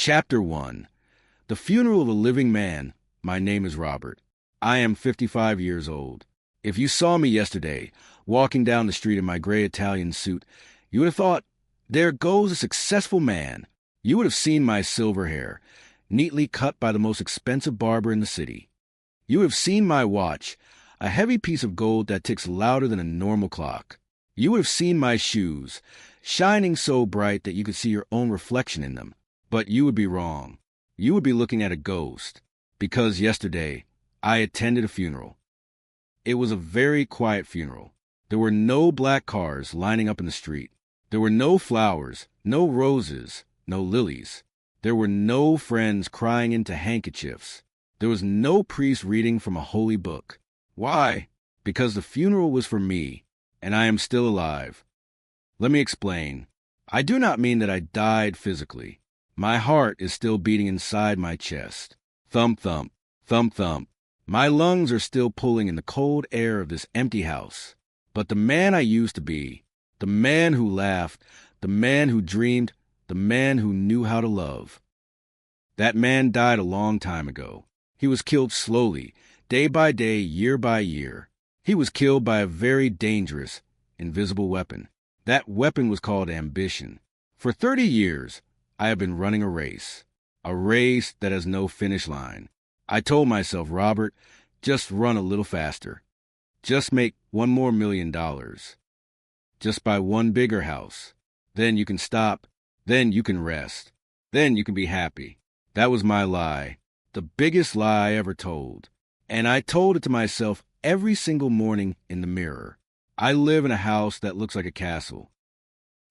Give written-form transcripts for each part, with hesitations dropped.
Chapter 1. The Funeral of a Living Man. My name is Robert. I am 55 years old. If you saw me yesterday, walking down the street in my gray Italian suit, you would have thought, there goes a successful man. You would have seen my silver hair, neatly cut by the most expensive barber in the city. You would have seen my watch, a heavy piece of gold that ticks louder than a normal clock. You would have seen my shoes, shining so bright that you could see your own reflection in them. But you would be wrong. You would be looking at a ghost, because yesterday I attended a funeral. It was a very quiet funeral. There were no black cars lining up in the street. There were no flowers, no roses, no lilies. There were no friends crying into handkerchiefs. There was no priest reading from a holy book. Why? Because the funeral was for me, and I am still alive. Let me explain. I do not mean that I died physically. My heart is still beating inside my chest. Thump, thump, thump, thump. My lungs are still pulling in the cold air of this empty house. But the man I used to be, the man who laughed, the man who dreamed, the man who knew how to love, that man died a long time ago. He was killed slowly, day by day, year by year. He was killed by a very dangerous, invisible weapon. That weapon was called ambition. For 30 years, I have been running a race that has no finish line. I told myself, Robert, just run a little faster. Just make $1 more million. Just buy one bigger house. Then you can stop. Then you can rest. Then you can be happy. That was my lie, the biggest lie I ever told. And I told it to myself every single morning in the mirror. I live in a house that looks like a castle.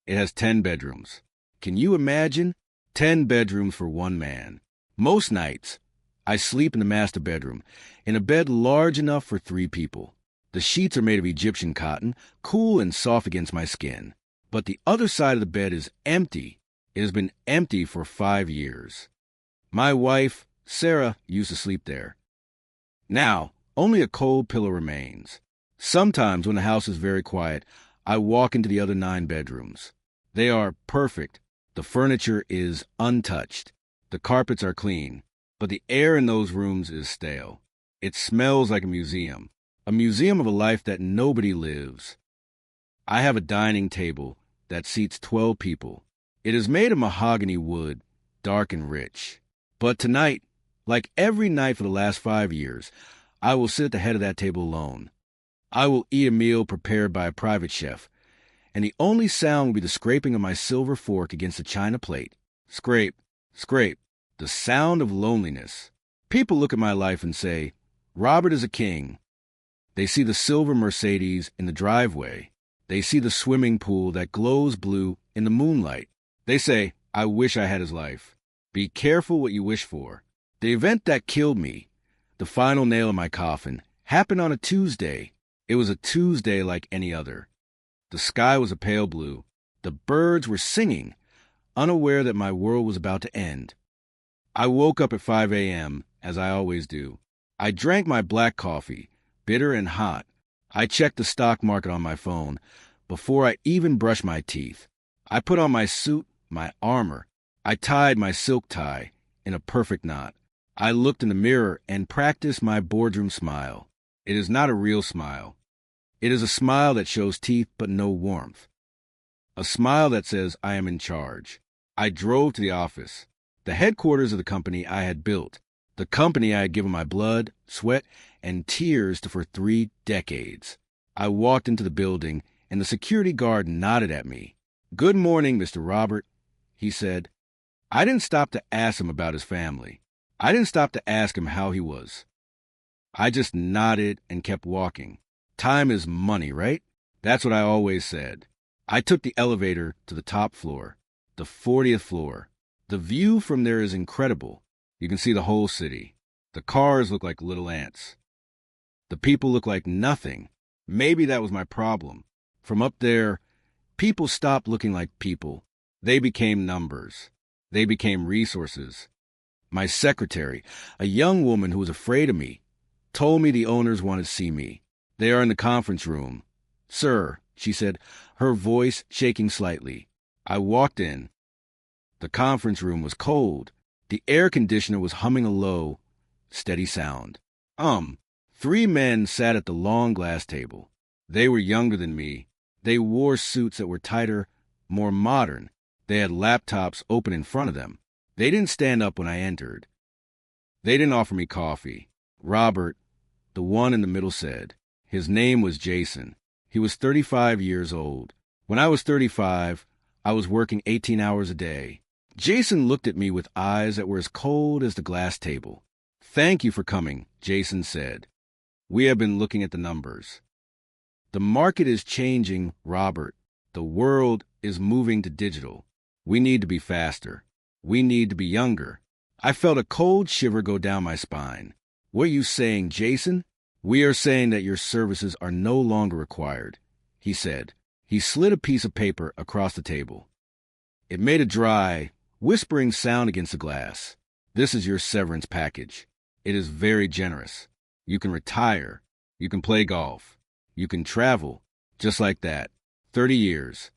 It has 10 bedrooms. Can you imagine? 10 bedrooms for one man. Most nights, I sleep in the master bedroom, in a bed large enough for 3 people. The sheets are made of Egyptian cotton, cool and soft against my skin. But the other side of the bed is empty. It has been empty for 5 years. My wife, Sarah, used to sleep there. Now, only a cold pillow remains. Sometimes when the house is very quiet, I walk into the other 9 bedrooms. They are perfect. The furniture is untouched. The carpets are clean. But the air in those rooms is stale. It smells like a museum of a life that nobody lives. I have a dining table that seats 12 people. It is made of mahogany wood, dark and rich. But tonight, like every night for the last 5 years, I will sit at the head of that table alone. I will eat a meal prepared by a private chef, and the only sound will be the scraping of my silver fork against the china plate. Scrape, scrape, the sound of loneliness. People look at my life and say, Robert is a king. They see the silver Mercedes in the driveway. They see the swimming pool that glows blue in the moonlight. They say, I wish I had his life. Be careful what you wish for. The event that killed me, the final nail in my coffin, happened on a Tuesday. It was a Tuesday like any other. The sky was a pale blue. The birds were singing, unaware that my world was about to end. I woke up at 5 a.m., as I always do. I drank my black coffee, bitter and hot. I checked the stock market on my phone before I even brushed my teeth. I put on my suit, my armor. I tied my silk tie in a perfect knot. I looked in the mirror and practiced my boardroom smile. It is not a real smile. It is a smile that shows teeth but no warmth. A smile that says I am in charge. I drove to the office, the headquarters of the company I had built, the company I had given my blood, sweat, and tears to for 3 decades. I walked into the building, and the security guard nodded at me. Good morning, Mr. Robert, he said. I didn't stop to ask him about his family. I didn't stop to ask him how he was. I just nodded and kept walking. Time is money, right? That's what I always said. I took the elevator to the top floor, the 40th floor. The view from there is incredible. You can see the whole city. The cars look like little ants. The people look like nothing. Maybe that was my problem. From up there, people stopped looking like people. They became numbers. They became resources. My secretary, a young woman who was afraid of me, told me the owners wanted to see me. They are in the conference room. Sir, she said, her voice shaking slightly. I walked in. The conference room was cold. The air conditioner was humming a low, steady sound. 3 men sat at the long glass table. They were younger than me. They wore suits that were tighter, more modern. They had laptops open in front of them. They didn't stand up when I entered. They didn't offer me coffee. Robert, the one in the middle, said. His name was Jason. He was 35 years old. When I was 35, I was working 18 hours a day. Jason looked at me with eyes that were as cold as the glass table. Thank you for coming, Jason said. We have been looking at the numbers. The market is changing, Robert. The world is moving to digital. We need to be faster. We need to be younger. I felt a cold shiver go down my spine. What are you saying, Jason? We are saying that your services are no longer required, he said. He slid a piece of paper across the table. It made a dry, whispering sound against the glass. This is your severance package. It is very generous. You can retire. You can play golf. You can travel. Just like that. 30 years.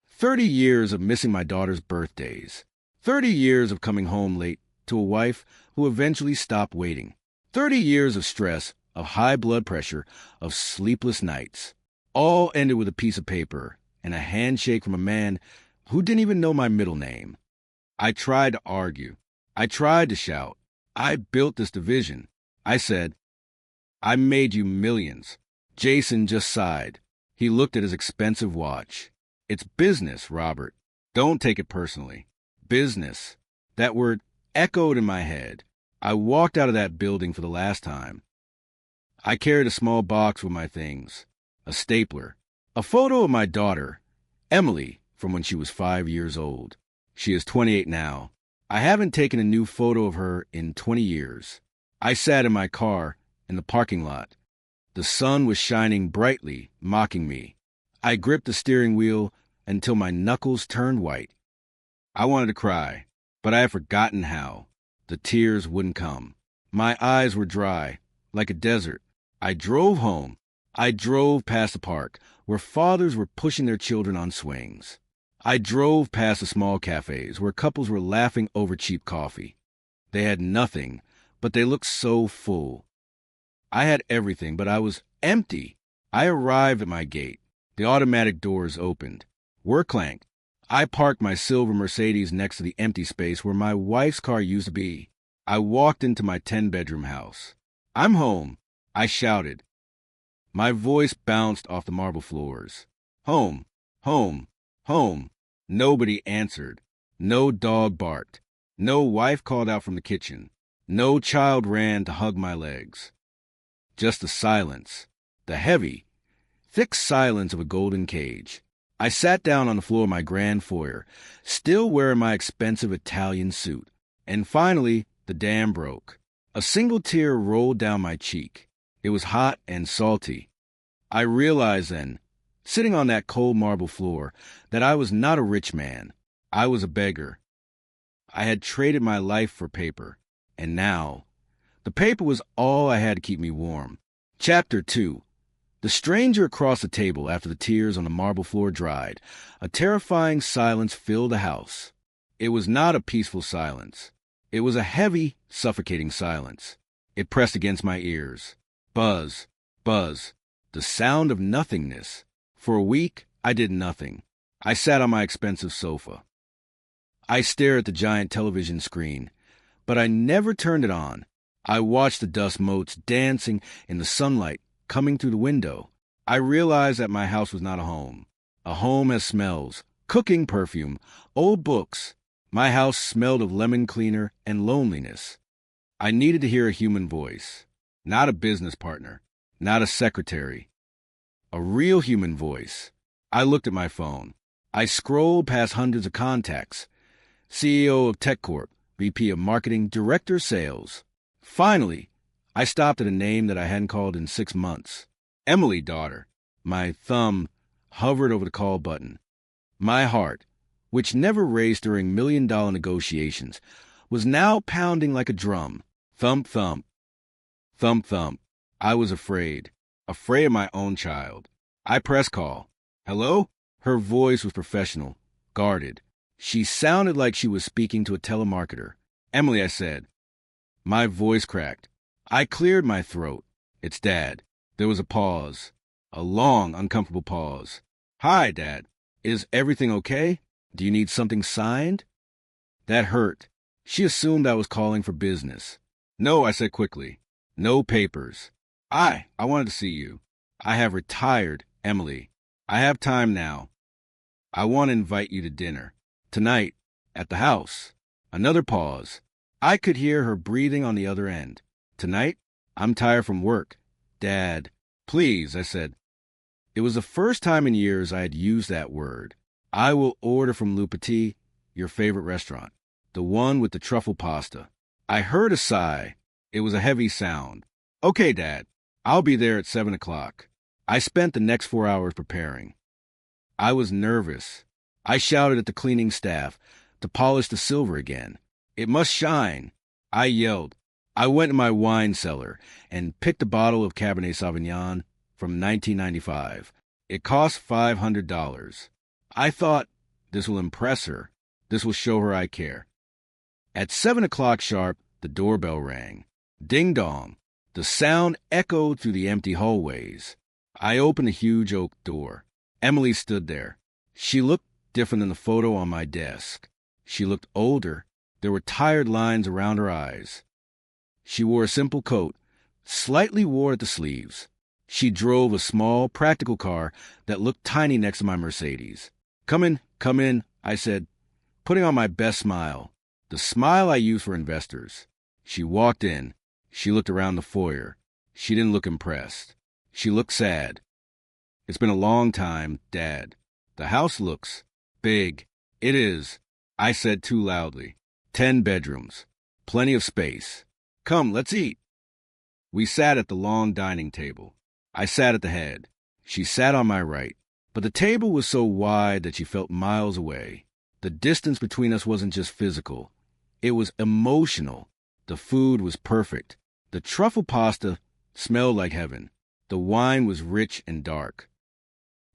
30 years of missing my daughter's birthdays. 30 years of coming home late to a wife who eventually stopped waiting. 30 years of stress, of high blood pressure, of sleepless nights. All ended with a piece of paper and a handshake from a man who didn't even know my middle name. I tried to argue. I tried to shout. I built this division. I said, I made you millions. Jason just sighed. He looked at his expensive watch. It's business, Robert. Don't take it personally. Business. That word echoed in my head. I walked out of that building for the last time. I carried a small box with my things, a stapler, a photo of my daughter, Emily, from when she was 5 years old. She is 28 now. I haven't taken a new photo of her in 20 years. I sat in my car in the parking lot. The sun was shining brightly, mocking me. I gripped the steering wheel until my knuckles turned white. I wanted to cry, but I had forgotten how. The tears wouldn't come. My eyes were dry, like a desert. I drove home. I drove past the park, where fathers were pushing their children on swings. I drove past the small cafes, where couples were laughing over cheap coffee. They had nothing, but they looked so full. I had everything, but I was empty. I arrived at my gate. The automatic doors opened. Word clanked. I parked my silver Mercedes next to the empty space where my wife's car used to be. I walked into my 10-bedroom house. I'm home, I shouted. My voice bounced off the marble floors. Home, home, home. Nobody answered. No dog barked. No wife called out from the kitchen. No child ran to hug my legs. Just the silence, the heavy, thick silence of a golden cage. I sat down on the floor of my grand foyer, still wearing my expensive Italian suit. And finally, the dam broke. A single tear rolled down my cheek. It was hot and salty. I realized then, sitting on that cold marble floor, that I was not a rich man. I was a beggar. I had traded my life for paper. And now, the paper was all I had to keep me warm. Chapter 2. The stranger across the table after the tears on the marble floor dried. A terrifying silence filled the house. It was not a peaceful silence. It was a heavy, suffocating silence. It pressed against my ears. Buzz, buzz, the sound of nothingness. For a week, I did nothing. I sat on my expensive sofa. I stared at the giant television screen, but I never turned it on. I watched the dust motes dancing in the sunlight coming through the window. I realized that my house was not a home. A home has smells, cooking perfume, old books. My house smelled of lemon cleaner and loneliness. I needed to hear a human voice, not a business partner, not a secretary. A real human voice. I looked at my phone. I scrolled past hundreds of contacts. CEO of TechCorp, VP of Marketing, Director of Sales. Finally, I stopped at a name that I hadn't called in 6 months. Emily, daughter. My thumb hovered over the call button. My heart, which never raced during million-dollar negotiations, was now pounding like a drum. Thump, thump. Thump, thump. I was afraid of my own child. I pressed call. Hello? Her voice was professional, guarded. She sounded like she was speaking to a telemarketer. Emily, I said. My voice cracked. I cleared my throat. It's Dad. There was a pause. A long, uncomfortable pause. Hi, Dad. Is everything okay? Do you need something signed? That hurt. She assumed I was calling for business. No, I said quickly. No papers. I wanted to see you. I have retired, Emily. I have time now. I want to invite you to dinner. Tonight, at the house. Another pause. I could hear her breathing on the other end. Tonight, I'm tired from work. Dad, please, I said. It was the first time in years I had used that word. I will order from Le Petit, your favorite restaurant. The one with the truffle pasta. I heard a sigh. It was a heavy sound. Okay, Dad. I'll be there at 7 o'clock. I spent the next 4 hours preparing. I was nervous. I shouted at the cleaning staff to polish the silver again. It must shine. I yelled. I went to my wine cellar and picked a bottle of Cabernet Sauvignon from 1995. It cost $500. I thought, this will impress her. This will show her I care. At 7 o'clock sharp, the doorbell rang. Ding dong. The sound echoed through the empty hallways. I opened a huge oak door. Emily stood there. She looked different than the photo on my desk. She looked older. There were tired lines around her eyes. She wore a simple coat, slightly worn at the sleeves. She drove a small, practical car that looked tiny next to my Mercedes. Come in, I said, putting on my best smile, the smile I use for investors. She walked in. She looked around the foyer. She didn't look impressed. She looked sad. It's been a long time, Dad. The house looks big. It is, I said too loudly. 10 bedrooms. Plenty of space. Come, let's eat. We sat at the long dining table. I sat at the head. She sat on my right. But the table was so wide that she felt miles away. The distance between us wasn't just physical. It was emotional. The food was perfect. The truffle pasta smelled like heaven. The wine was rich and dark.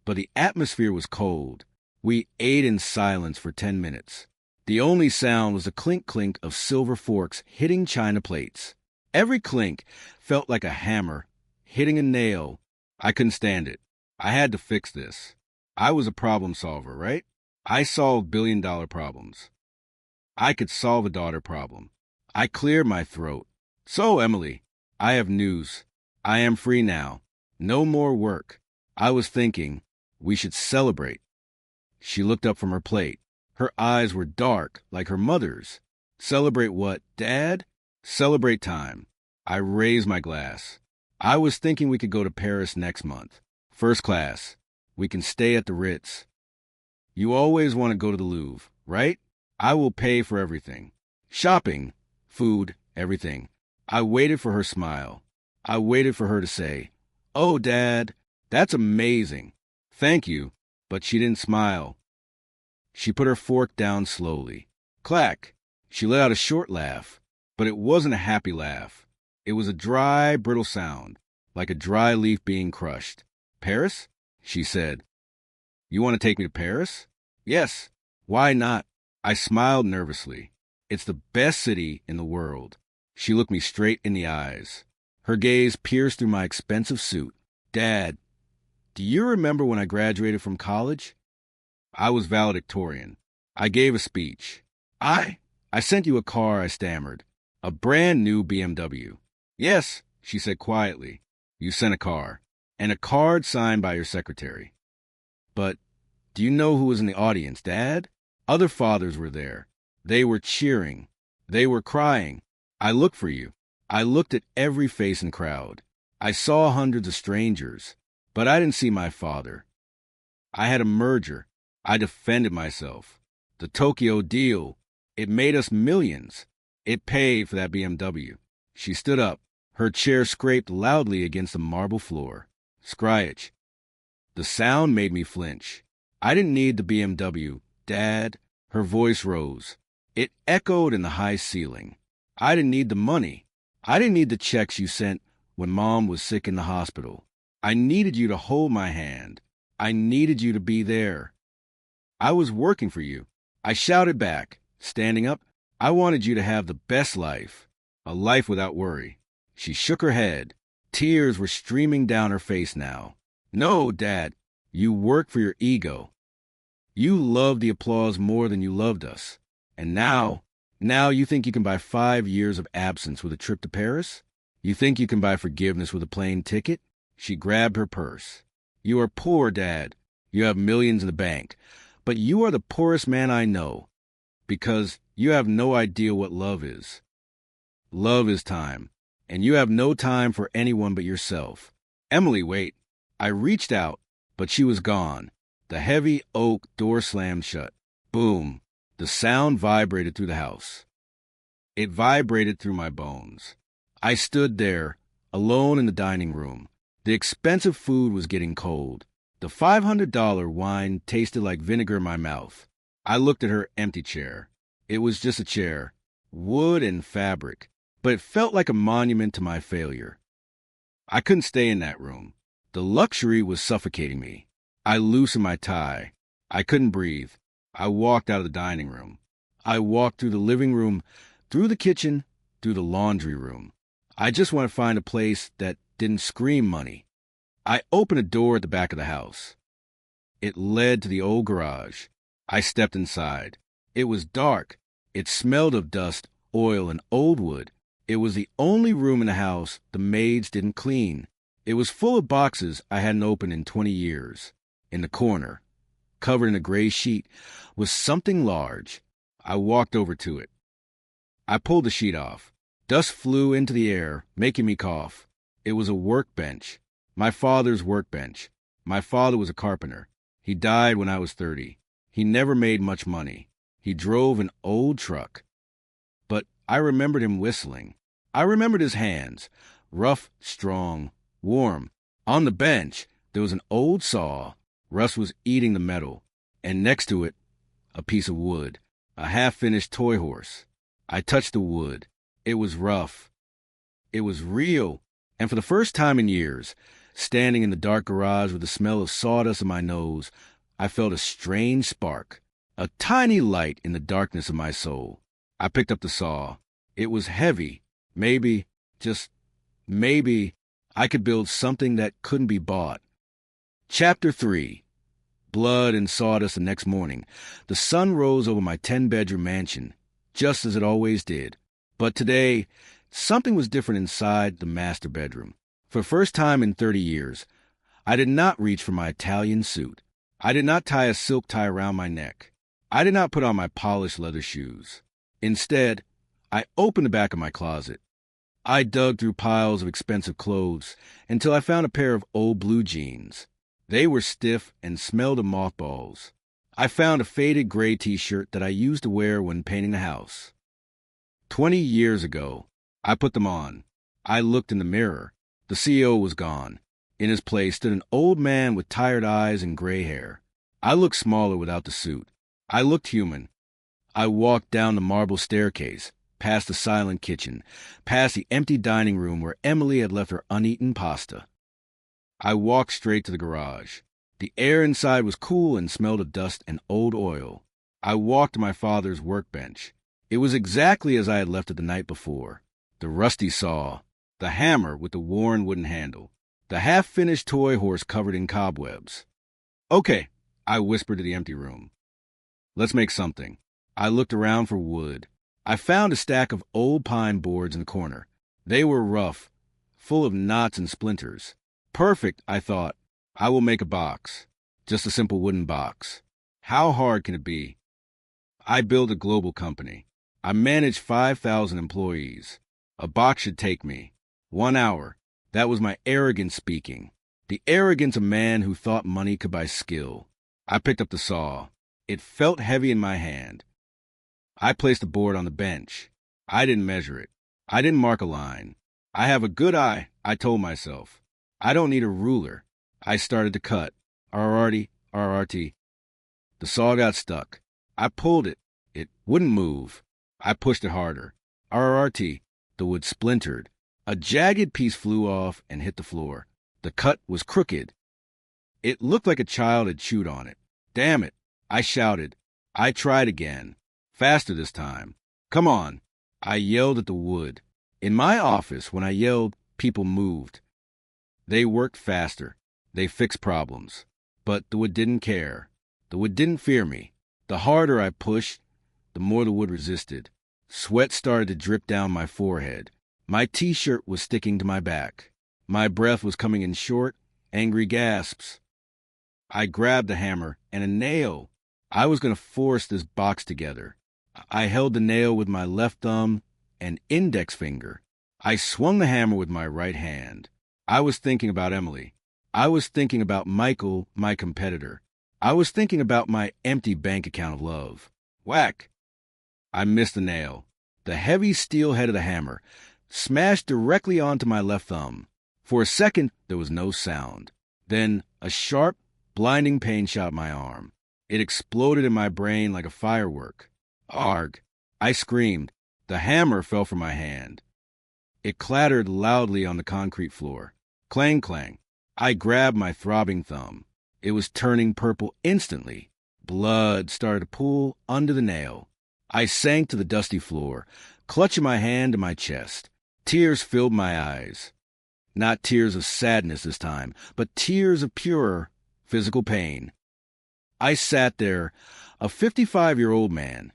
But the atmosphere was cold. We ate in silence for 10 minutes. The only sound was the clink-clink of silver forks hitting china plates. Every clink felt like a hammer hitting a nail. I couldn't stand it. I had to fix this. I was a problem solver, right? I solved billion-dollar problems. I could solve a daughter problem. I cleared my throat. So, Emily, I have news. I am free now. No more work. I was thinking we should celebrate. She looked up from her plate. Her eyes were dark, like her mother's. Celebrate what, Dad? Celebrate time. I raised my glass. I was thinking we could go to Paris next month. First class. We can stay at the Ritz. You always want to go to the Louvre, right? I will pay for everything. Shopping, food, everything. I waited for her smile. I waited for her to say, "Oh, Dad, that's amazing. Thank you." But she didn't smile. She put her fork down slowly. Clack! She let out a short laugh, but it wasn't a happy laugh. It was a dry, brittle sound, like a dry leaf being crushed. Paris? She said. You want to take me to Paris? Yes. Why not? I smiled nervously. It's the best city in the world. She looked me straight in the eyes. Her gaze pierced through my expensive suit. Dad, do you remember when I graduated from college? I was valedictorian. I gave a speech. I sent you a car, I stammered. A brand new BMW. Yes, she said quietly. You sent a car. And a card signed by your secretary. But do you know who was in the audience, Dad? Other fathers were there. They were cheering. They were crying. I looked for you. I looked at every face in the crowd. I saw hundreds of strangers, but I didn't see my father. I had a merger. I defended myself. The Tokyo deal, it made us millions. It paid for that BMW. She stood up. Her chair scraped loudly against the marble floor. Scryich. The sound made me flinch. I didn't need the BMW, Dad. Her voice rose. It echoed in the high ceiling. I didn't need the money. I didn't need the checks you sent when Mom was sick in the hospital. I needed you to hold my hand. I needed you to be there. I was working for you. I shouted back, standing up. I wanted you to have the best life, a life without worry. She shook her head. Tears were streaming down her face now. No, Dad, you work for your ego. You loved the applause more than you loved us. And now you think you can buy 5 years of absence with a trip to Paris? You think you can buy forgiveness with a plane ticket? She grabbed her purse. You are poor, Dad. You have millions in the bank. But you are the poorest man I know, because you have no idea what love is. Love is time, and you have no time for anyone but yourself. Emily, wait. I reached out, but she was gone. The heavy oak door slammed shut. Boom. The sound vibrated through the house. It vibrated through my bones. I stood there, alone in the dining room. The expensive food was getting cold. The $500 wine tasted like vinegar in my mouth. I looked at her empty chair. It was just a chair, wood and fabric, but it felt like a monument to my failure. I couldn't stay in that room. The luxury was suffocating me. I loosened my tie. I couldn't breathe. I walked out of the dining room. I walked through the living room, through the kitchen, through the laundry room. I just want to find a place that didn't scream money. I opened a door at the back of the house. It led to the old garage. I stepped inside. It was dark. It smelled of dust, oil, and old wood. It was the only room in the house the maids didn't clean. It was full of boxes I hadn't opened in 20 years. In the corner, covered in a gray sheet, was something large. I walked over to it. I pulled the sheet off. Dust flew into the air, making me cough. It was a workbench. My father's workbench. My father was a carpenter. He died when I was 30. He never made much money. He drove an old truck. But I remembered him whistling. I remembered his hands, rough, strong, warm. On the bench, there was an old saw. Russ was eating the metal. And next to it, a piece of wood, a half-finished toy horse. I touched the wood. It was rough. It was real. And for the first time in years, standing in the dark garage with the smell of sawdust in my nose, I felt a strange spark, a tiny light in the darkness of my soul. I picked up the saw. It was heavy. Maybe, just maybe, I could build something that couldn't be bought. Chapter 3. Blood and sawdust the next morning. The sun rose over my 10-bedroom mansion, just as it always did. But today, something was different inside the master bedroom. For the first time in 30 years, I did not reach for my Italian suit. I did not tie a silk tie around my neck. I did not put on my polished leather shoes. Instead, I opened the back of my closet. I dug through piles of expensive clothes until I found a pair of old blue jeans. They were stiff and smelled of mothballs. I found a faded gray t-shirt that I used to wear when painting the house. 20 years ago, I put them on. I looked in the mirror. The CEO was gone. In his place stood an old man with tired eyes and gray hair. I looked smaller without the suit. I looked human. I walked down the marble staircase, past the silent kitchen, past the empty dining room where Emily had left her uneaten pasta. I walked straight to the garage. The air inside was cool and smelled of dust and old oil. I walked to my father's workbench. It was exactly as I had left it the night before. The rusty saw, the hammer with the worn wooden handle, the half-finished toy horse covered in cobwebs. "Okay," I whispered to the empty room. "Let's make something." I looked around for wood. I found a stack of old pine boards in the corner. They were rough, full of knots and splinters. Perfect, I thought. I will make a box. Just a simple wooden box. How hard can it be? I built a global company. I managed 5,000 employees. A box should take me 1 hour. That was my arrogance speaking. The arrogance of a man who thought money could buy skill. I picked up the saw. It felt heavy in my hand. I placed the board on the bench. I didn't measure it. I didn't mark a line. I have a good eye, I told myself. I don't need a ruler. I started to cut. RRT, RRT. The saw got stuck. I pulled it. It wouldn't move. I pushed it harder. RRT. The wood splintered. A jagged piece flew off and hit the floor. The cut was crooked. It looked like a child had chewed on it. Damn it, I shouted. I tried again. Faster this time. Come on. I yelled at the wood. In my office, when I yelled, people moved. They worked faster. They fixed problems. But the wood didn't care. The wood didn't fear me. The harder I pushed, the more the wood resisted. Sweat started to drip down my forehead. My t-shirt was sticking to my back. My breath was coming in short, angry gasps. I grabbed a hammer and a nail. I was going to force this box together. I held the nail with my left thumb and index finger. I swung the hammer with my right hand. I was thinking about Emily. I was thinking about Michael, my competitor. I was thinking about my empty bank account of love. Whack! I missed the nail. The heavy steel head of the hammer smashed directly onto my left thumb. For a second, there was no sound. Then a sharp, blinding pain shot my arm. It exploded in my brain like a firework. Arg! I screamed. The hammer fell from my hand. It clattered loudly on the concrete floor. Clang, clang. I grabbed my throbbing thumb. It was turning purple instantly. Blood started to pool under the nail. I sank to the dusty floor, clutching my hand to my chest. Tears filled my eyes. Not tears of sadness this time, but tears of pure physical pain. I sat there, a 55-year-old man,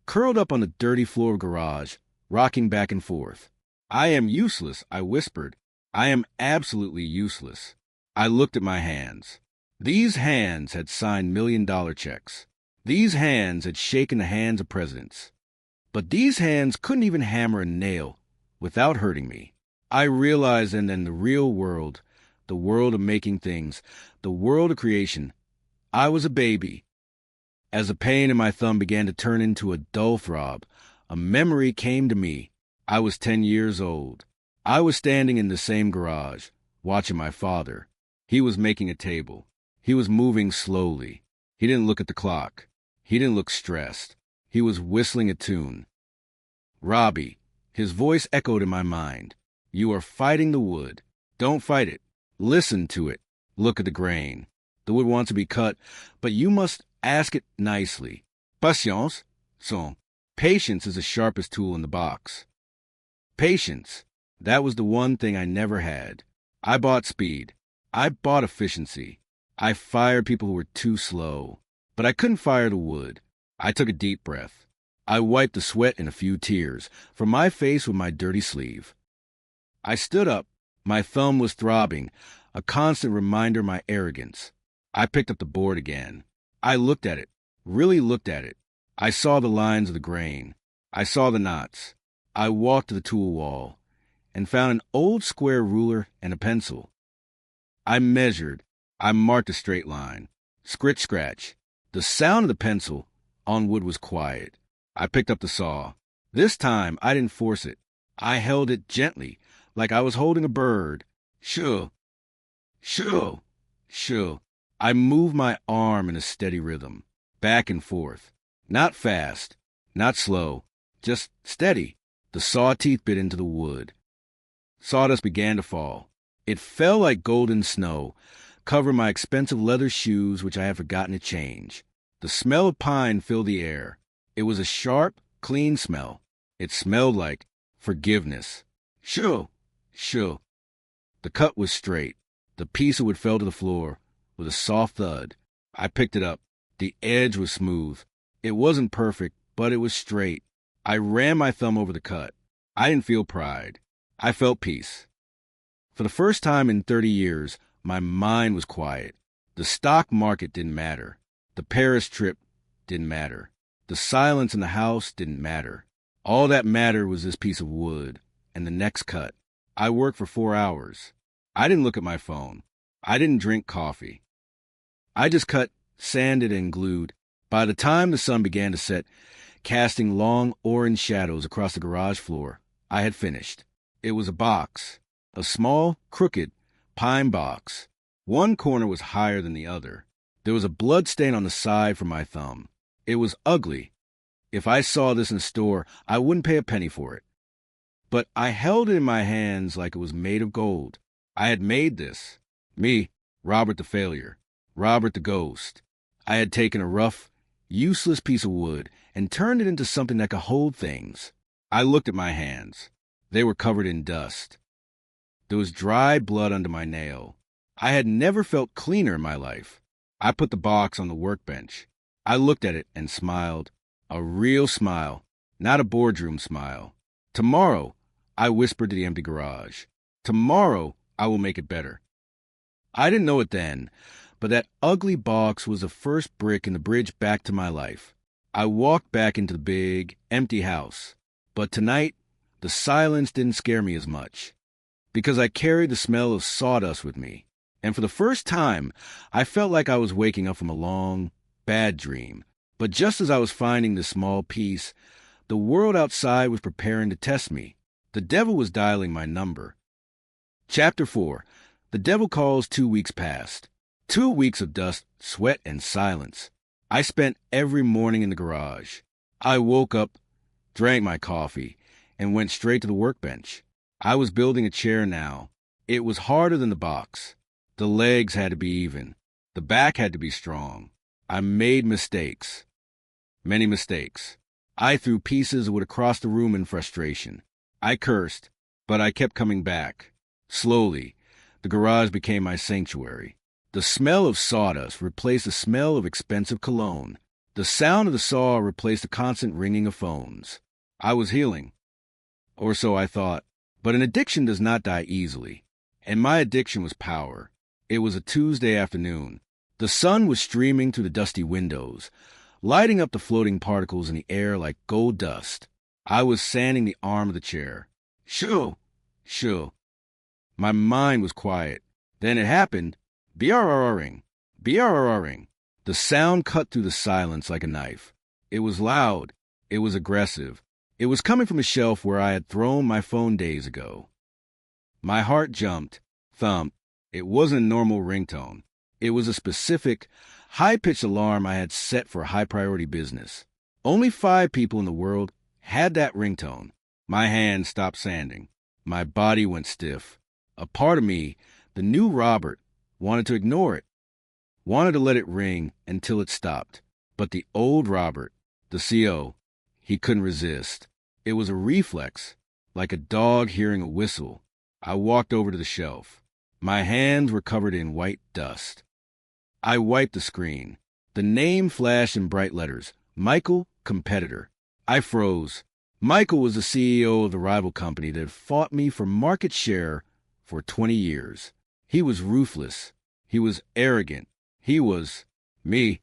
curled up on the dirty floor of the garage, rocking back and forth. I am useless, I whispered. I am absolutely useless. I looked at my hands. These hands had signed million-dollar checks. These hands had shaken the hands of presidents. But these hands couldn't even hammer a nail without hurting me. I realized then in the real world, the world of making things, the world of creation, I was a baby. As the pain in my thumb began to turn into a dull throb, a memory came to me. I was 10 years old. I was standing in the same garage, watching my father. He was making a table. He was moving slowly. He didn't look at the clock. He didn't look stressed. He was whistling a tune. Robbie, his voice echoed in my mind. You are fighting the wood. Don't fight it. Listen to it. Look at the grain. The wood wants to be cut, but you must ask it nicely. Patience. So, patience is the sharpest tool in the box. Patience. That was the one thing I never had. I bought speed. I bought efficiency. I fired people who were too slow. But I couldn't fire the wood. I took a deep breath. I wiped the sweat and a few tears from my face with my dirty sleeve. I stood up. My thumb was throbbing, a constant reminder of my arrogance. I picked up the board again. I looked at it, really looked at it. I saw the lines of the grain. I saw the knots. I walked to the tool wall and found an old square ruler and a pencil. I measured. I marked a straight line. Scritch, scratch. The sound of the pencil on wood was quiet. I picked up the saw. This time, I didn't force it. I held it gently, like I was holding a bird. Shoo, shoo, shoo. I moved my arm in a steady rhythm, back and forth. Not fast, not slow, just steady. The saw teeth bit into the wood. Sawdust began to fall. It fell like golden snow, covering my expensive leather shoes, which I had forgotten to change. The smell of pine filled the air. It was a sharp, clean smell. It smelled like forgiveness. Shoo, shoo. The cut was straight. The piece of wood fell to the floor with a soft thud. I picked it up. The edge was smooth. It wasn't perfect, but it was straight. I ran my thumb over the cut. I didn't feel pride. I felt peace. For the first time in 30 years, my mind was quiet. The stock market didn't matter. The Paris trip didn't matter. The silence in the house didn't matter. All that mattered was this piece of wood and the next cut. I worked for 4 hours. I didn't look at my phone. I didn't drink coffee. I just cut, sanded, and glued. By the time the sun began to set, casting long orange shadows across the garage floor, I had finished. It was a box, a small, crooked, pine box. One corner was higher than the other. There was a blood stain on the side from my thumb. It was ugly. If I saw this in a store, I wouldn't pay a penny for it. But I held it in my hands like it was made of gold. I had made this. Me, Robert the Failure, Robert the Ghost. I had taken a rough, useless piece of wood and turned it into something that could hold things. I looked at my hands. They were covered in dust. There was dried blood under my nail. I had never felt cleaner in my life. I put the box on the workbench. I looked at it and smiled. A real smile, not a boardroom smile. Tomorrow, I whispered to the empty garage. Tomorrow, I will make it better. I didn't know it then, but that ugly box was the first brick in the bridge back to my life. I walked back into the big, empty house. But tonight, the silence didn't scare me as much, because I carried the smell of sawdust with me. And for the first time, I felt like I was waking up from a long, bad dream. But just as I was finding this small peace, the world outside was preparing to test me. The devil was dialing my number. Chapter 4. The devil calls 2 weeks past. 2 weeks of dust, sweat, and silence. I spent every morning in the garage. I woke up, drank my coffee, and went straight to the workbench. I was building a chair now. It was harder than the box. The legs had to be even. The back had to be strong. I made mistakes. Many mistakes. I threw pieces of wood across the room in frustration. I cursed, but I kept coming back. Slowly, the garage became my sanctuary. The smell of sawdust replaced the smell of expensive cologne. The sound of the saw replaced the constant ringing of phones. I was healing. Or so I thought. But an addiction does not die easily. And my addiction was power. It was a Tuesday afternoon. The sun was streaming through the dusty windows, lighting up the floating particles in the air like gold dust. I was sanding the arm of the chair. Shoo! Shoo! My mind was quiet. Then it happened. B-R-R-R-ing. B-R-R-R-ing. The sound cut through the silence like a knife. It was loud. It was aggressive. It was coming from a shelf where I had thrown my phone days ago. My heart jumped, thumped. It wasn't a normal ringtone. It was a specific, high-pitched alarm I had set for high-priority business. Only 5 people in the world had that ringtone. My hand stopped sanding. My body went stiff. A part of me, the new Robert, wanted to ignore it, wanted to let it ring until it stopped. But the old Robert, the CO, he couldn't resist. It was a reflex, like a dog hearing a whistle. I walked over to the shelf. My hands were covered in white dust. I wiped the screen. The name flashed in bright letters. Michael, competitor. I froze. Michael was the CEO of the rival company that had fought me for market share for 20 years. He was ruthless. He was arrogant. He was me.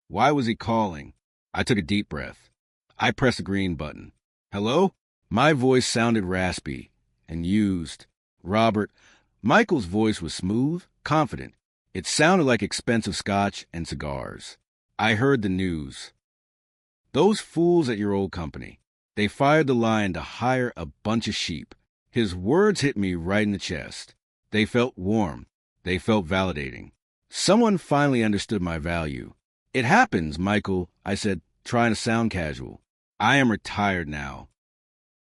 Why was he calling? I took a deep breath. I pressed the green button. Hello? My voice sounded raspy and used. Robert. Michael's voice was smooth, confident. It sounded like expensive scotch and cigars. I heard the news. Those fools at your old company. They fired the lion to hire a bunch of sheep. His words hit me right in the chest. They felt warm. They felt validating. Someone finally understood my value. It happens, Michael, I said, trying to sound casual. I am retired now.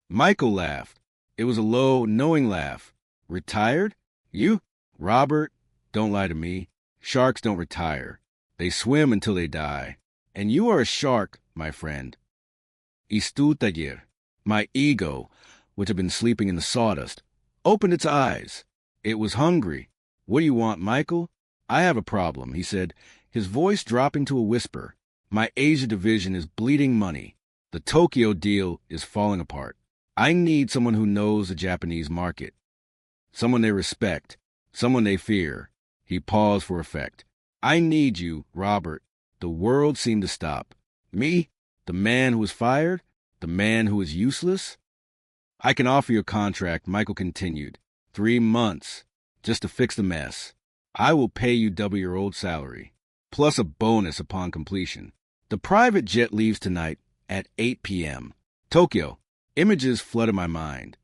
Michael laughed. It was a low, knowing laugh. Retired? You? Robert, don't lie to me. Sharks don't retire. They swim until they die. And you are a shark, my friend. Istutagir. My ego, which had been sleeping in the sawdust, opened its eyes. It was hungry. What do you want, Michael? I have a problem, he said, his voice dropping to a whisper. My Asia division is bleeding money. The Tokyo deal is falling apart. I need someone who knows the Japanese market. Someone they respect. Someone they fear. He paused for effect. I need you, Robert. The world seemed to stop. Me? The man who was fired? The man who is useless? I can offer you a contract, Michael continued. 3 months, just to fix the mess. I will pay you double your old salary, plus a bonus upon completion. The private jet leaves tonight at 8 p.m. Tokyo. Images flooded my mind.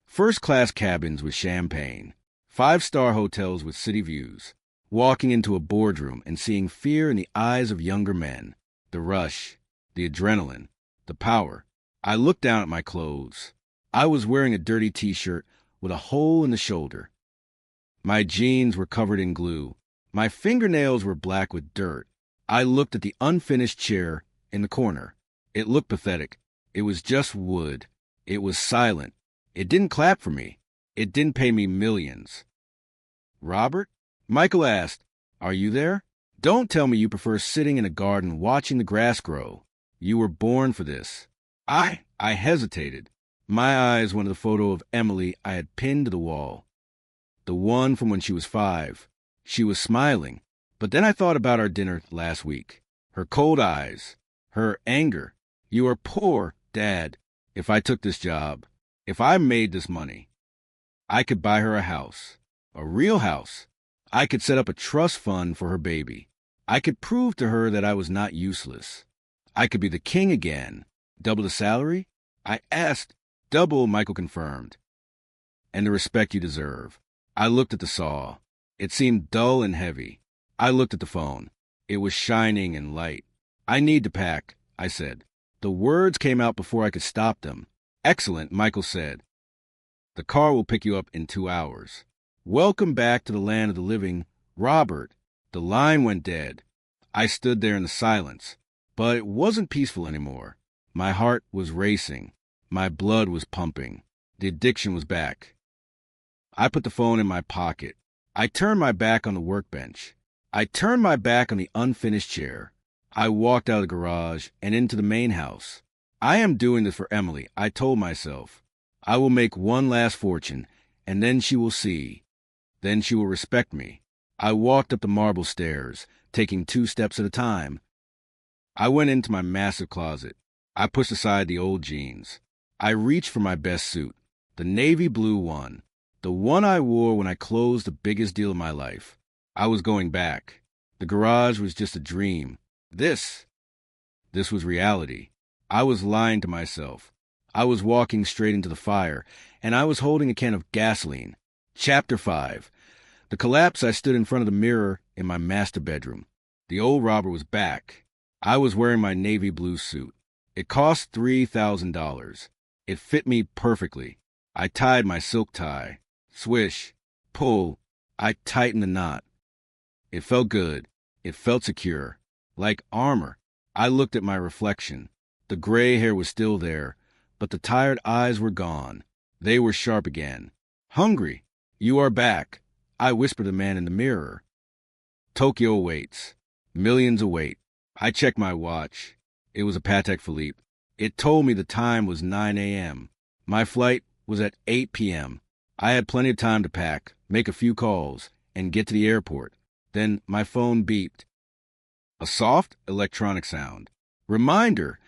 First-class cabins with champagne. 5-star hotels with city views. Walking into a boardroom and seeing fear in the eyes of younger men. The rush, the adrenaline, the power. I looked down at my clothes. I was wearing a dirty t-shirt with a hole in the shoulder. My jeans were covered in glue. My fingernails were black with dirt. I looked at the unfinished chair in the corner. It looked pathetic. It was just wood. It was silent. It didn't clap for me. It didn't pay me millions. Robert? Michael asked, "Are you there? Don't tell me you prefer sitting in a garden watching the grass grow. You were born for this." I hesitated. My eyes went to the photo of Emily I had pinned to the wall. The one from when she was 5. She was smiling. But then I thought about our dinner last week. Her cold eyes. Her anger. "You are poor, Dad. If I took this job, if I made this money, I could buy her a house. A real house. I could set up a trust fund for her baby. I could prove to her that I was not useless. I could be the king again. Double the salary?" I asked. "Double," Michael confirmed. "And the respect you deserve." I looked at the saw. It seemed dull and heavy. I looked at the phone. It was shining and light. "I need to pack," I said. The words came out before I could stop them. "Excellent," Michael said. "The car will pick you up in 2 hours. Welcome back to the land of the living, Robert." The line went dead. I stood there in the silence, but it wasn't peaceful anymore. My heart was racing. My blood was pumping. The addiction was back. I put the phone in my pocket. I turned my back on the workbench. I turned my back on the unfinished chair. I walked out of the garage and into the main house. I am doing this for Emily, I told myself. I will make one last fortune, and then she will see. Then she will respect me. I walked up the marble stairs, taking 2 steps at a time. I went into my massive closet. I pushed aside the old jeans. I reached for my best suit, the navy blue one, the one I wore when I closed the biggest deal of my life. I was going back. The garage was just a dream. This was reality. I was lying to myself. I was walking straight into the fire, and I was holding a can of gasoline. Chapter 5. The collapse. I stood in front of the mirror in my master bedroom. The old Robert was back. I was wearing my navy blue suit. It cost $3,000. It fit me perfectly. I tied my silk tie. Swish. Pull. I tightened the knot. It felt good. It felt secure. Like armor. I looked at my reflection. The gray hair was still there, but the tired eyes were gone. They were sharp again. "Hungry. You are back," I whispered to the man in the mirror. "Tokyo awaits. Millions await." I checked my watch. It was a Patek Philippe. It told me the time was 9 a.m. My flight was at 8 p.m. I had plenty of time to pack, make a few calls, and get to the airport. Then my phone beeped. A soft electronic sound. Reminder,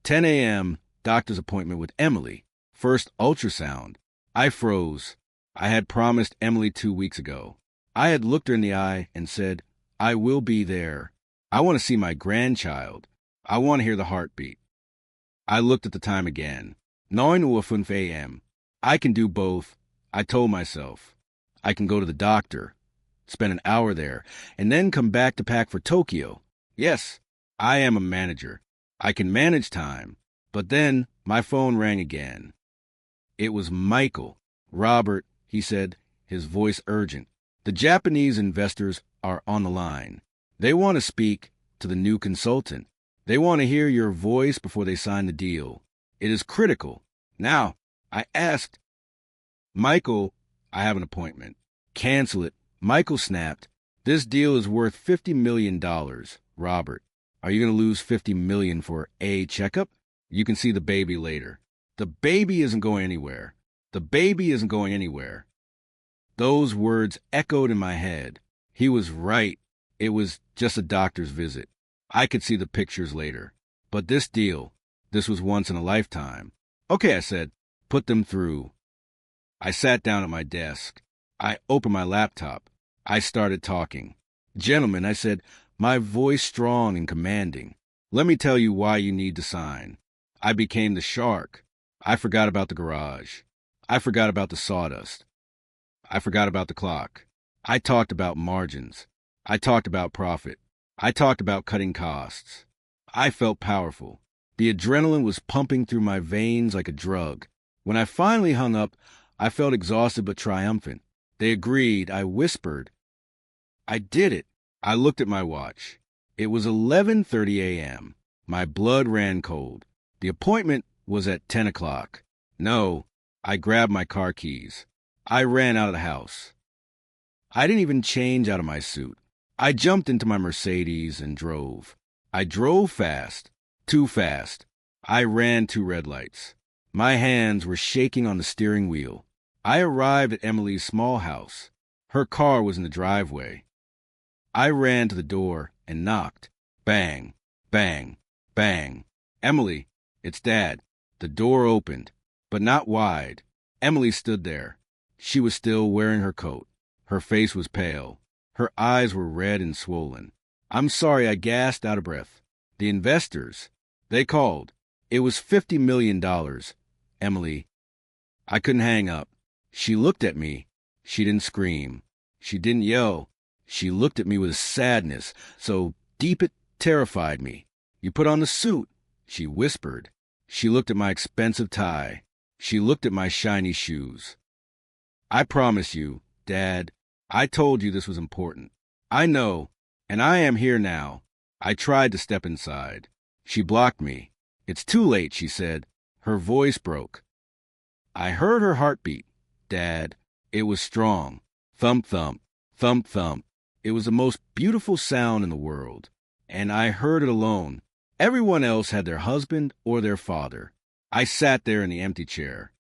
10 a.m., doctor's appointment with Emily. First ultrasound. I froze. I had promised Emily 2 weeks ago. I had looked her in the eye and said, "I will be there. I want to see my grandchild. I want to hear the heartbeat." I looked at the time again. 9:05 a.m. I can do both, I told myself. I can go to the doctor, spend an hour there, and then come back to pack for Tokyo. Yes, I am a manager. I can manage time. But then my phone rang again. It was Michael. "Robert," he said, his voice urgent. "The Japanese investors are on the line. They want to speak to the new consultant. They want to hear your voice before they sign the deal. It is critical. Now," I asked, "Michael, I have an appointment." "Cancel it." Michael snapped. "This deal is worth $50 million, Robert. Are you going to lose $50 million for a checkup? You can see the baby later." "The baby isn't going anywhere. The baby isn't going anywhere." Those words echoed in my head. He was right. It was just a doctor's visit. I could see the pictures later. But this deal, this was once in a lifetime. "Okay," I said. "Put them through." I sat down at my desk. I opened my laptop. I started talking. "Gentlemen," I said, my voice strong and commanding, "let me tell you why you need to sign." I became the shark. I forgot about the garage. I forgot about the sawdust. I forgot about the clock. I talked about margins. I talked about profit. I talked about cutting costs. I felt powerful. The adrenaline was pumping through my veins like a drug. When I finally hung up, I felt exhausted but triumphant. They agreed. I whispered, "I did it." I looked at my watch. It was 11:30 a.m. My blood ran cold. The appointment was at 10 o'clock. No, I grabbed my car keys. I ran out of the house. I didn't even change out of my suit. I jumped into my Mercedes and drove. I drove fast, too fast. I ran 2 red lights. My hands were shaking on the steering wheel. I arrived at Emily's small house. Her car was in the driveway. I ran to the door and knocked. Bang, bang, bang. Emily, it's Dad. The door opened, but not wide. Emily stood there. She was still wearing her coat. Her face was pale. Her eyes were red and swollen. I'm sorry, I gasped out of breath. The investors, they called. It was $50 million. Emily. I couldn't hang up. She looked at me. She didn't scream. She didn't yell. She looked at me with sadness so deep it terrified me. You put on the suit, she whispered. She looked at my expensive tie. She looked at my shiny shoes. I promise you, Dad, I told you this was important. I know, and I am here now. I tried to step inside. She blocked me. It's too late, she said. Her voice broke. I heard her heartbeat, Dad. It was strong. Thump, thump, thump, thump. It was the most beautiful sound in the world. And I heard it alone. Everyone else had their husband or their father. I sat there in the empty chair.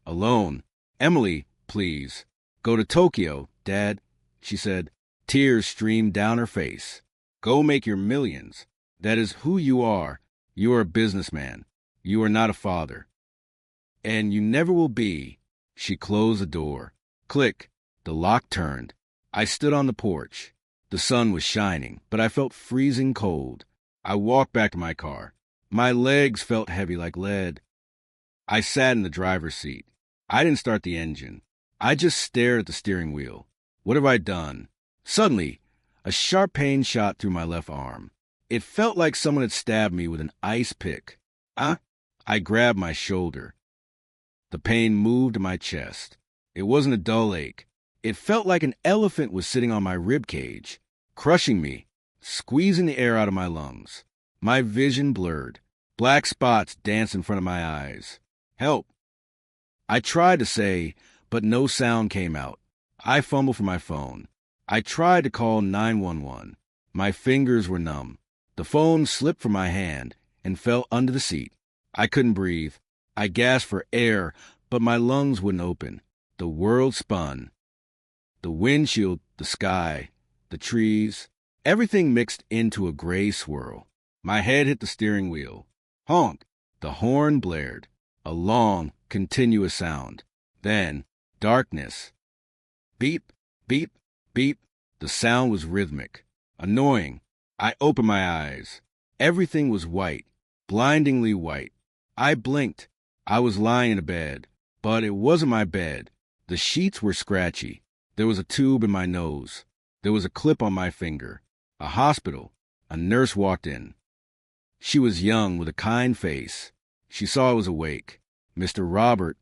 Alone. Emily, please. Go to Tokyo, Dad, she said. Tears streamed down her face. Go make your millions. That is who you are. You are a businessman. You are not a father. And you never will be. She closed the door. Click. The lock turned. I stood on the porch. The sun was shining, but I felt freezing cold. I walked back to my car. My legs felt heavy like lead. I sat in the driver's seat. I didn't start the engine. I just stared at the steering wheel. What have I done? Suddenly, a sharp pain shot through my left arm. It felt like someone had stabbed me with an ice pick. I grabbed my shoulder. The pain moved to my chest. It wasn't a dull ache. It felt like an elephant was sitting on my rib cage, crushing me, squeezing the air out of my lungs. My vision blurred. Black spots danced in front of my eyes. Help! I tried to say, but no sound came out. I fumbled for my phone. I tried to call 911. My fingers were numb. The phone slipped from my hand and fell under the seat. I couldn't breathe. I gasped for air, but my lungs wouldn't open. The world spun. The windshield, the sky, the trees, everything mixed into a gray swirl. My head hit the steering wheel. Honk! The horn blared. A long, continuous sound. Then, darkness. Beep, beep, beep. The sound was rhythmic. Annoying. I opened my eyes. Everything was white, blindingly white. I blinked. I was lying in a bed, but it wasn't my bed. The sheets were scratchy. There was a tube in my nose. There was a clip on my finger. A hospital. A nurse walked in. She was young with a kind face. She saw I was awake. Mr. Robert,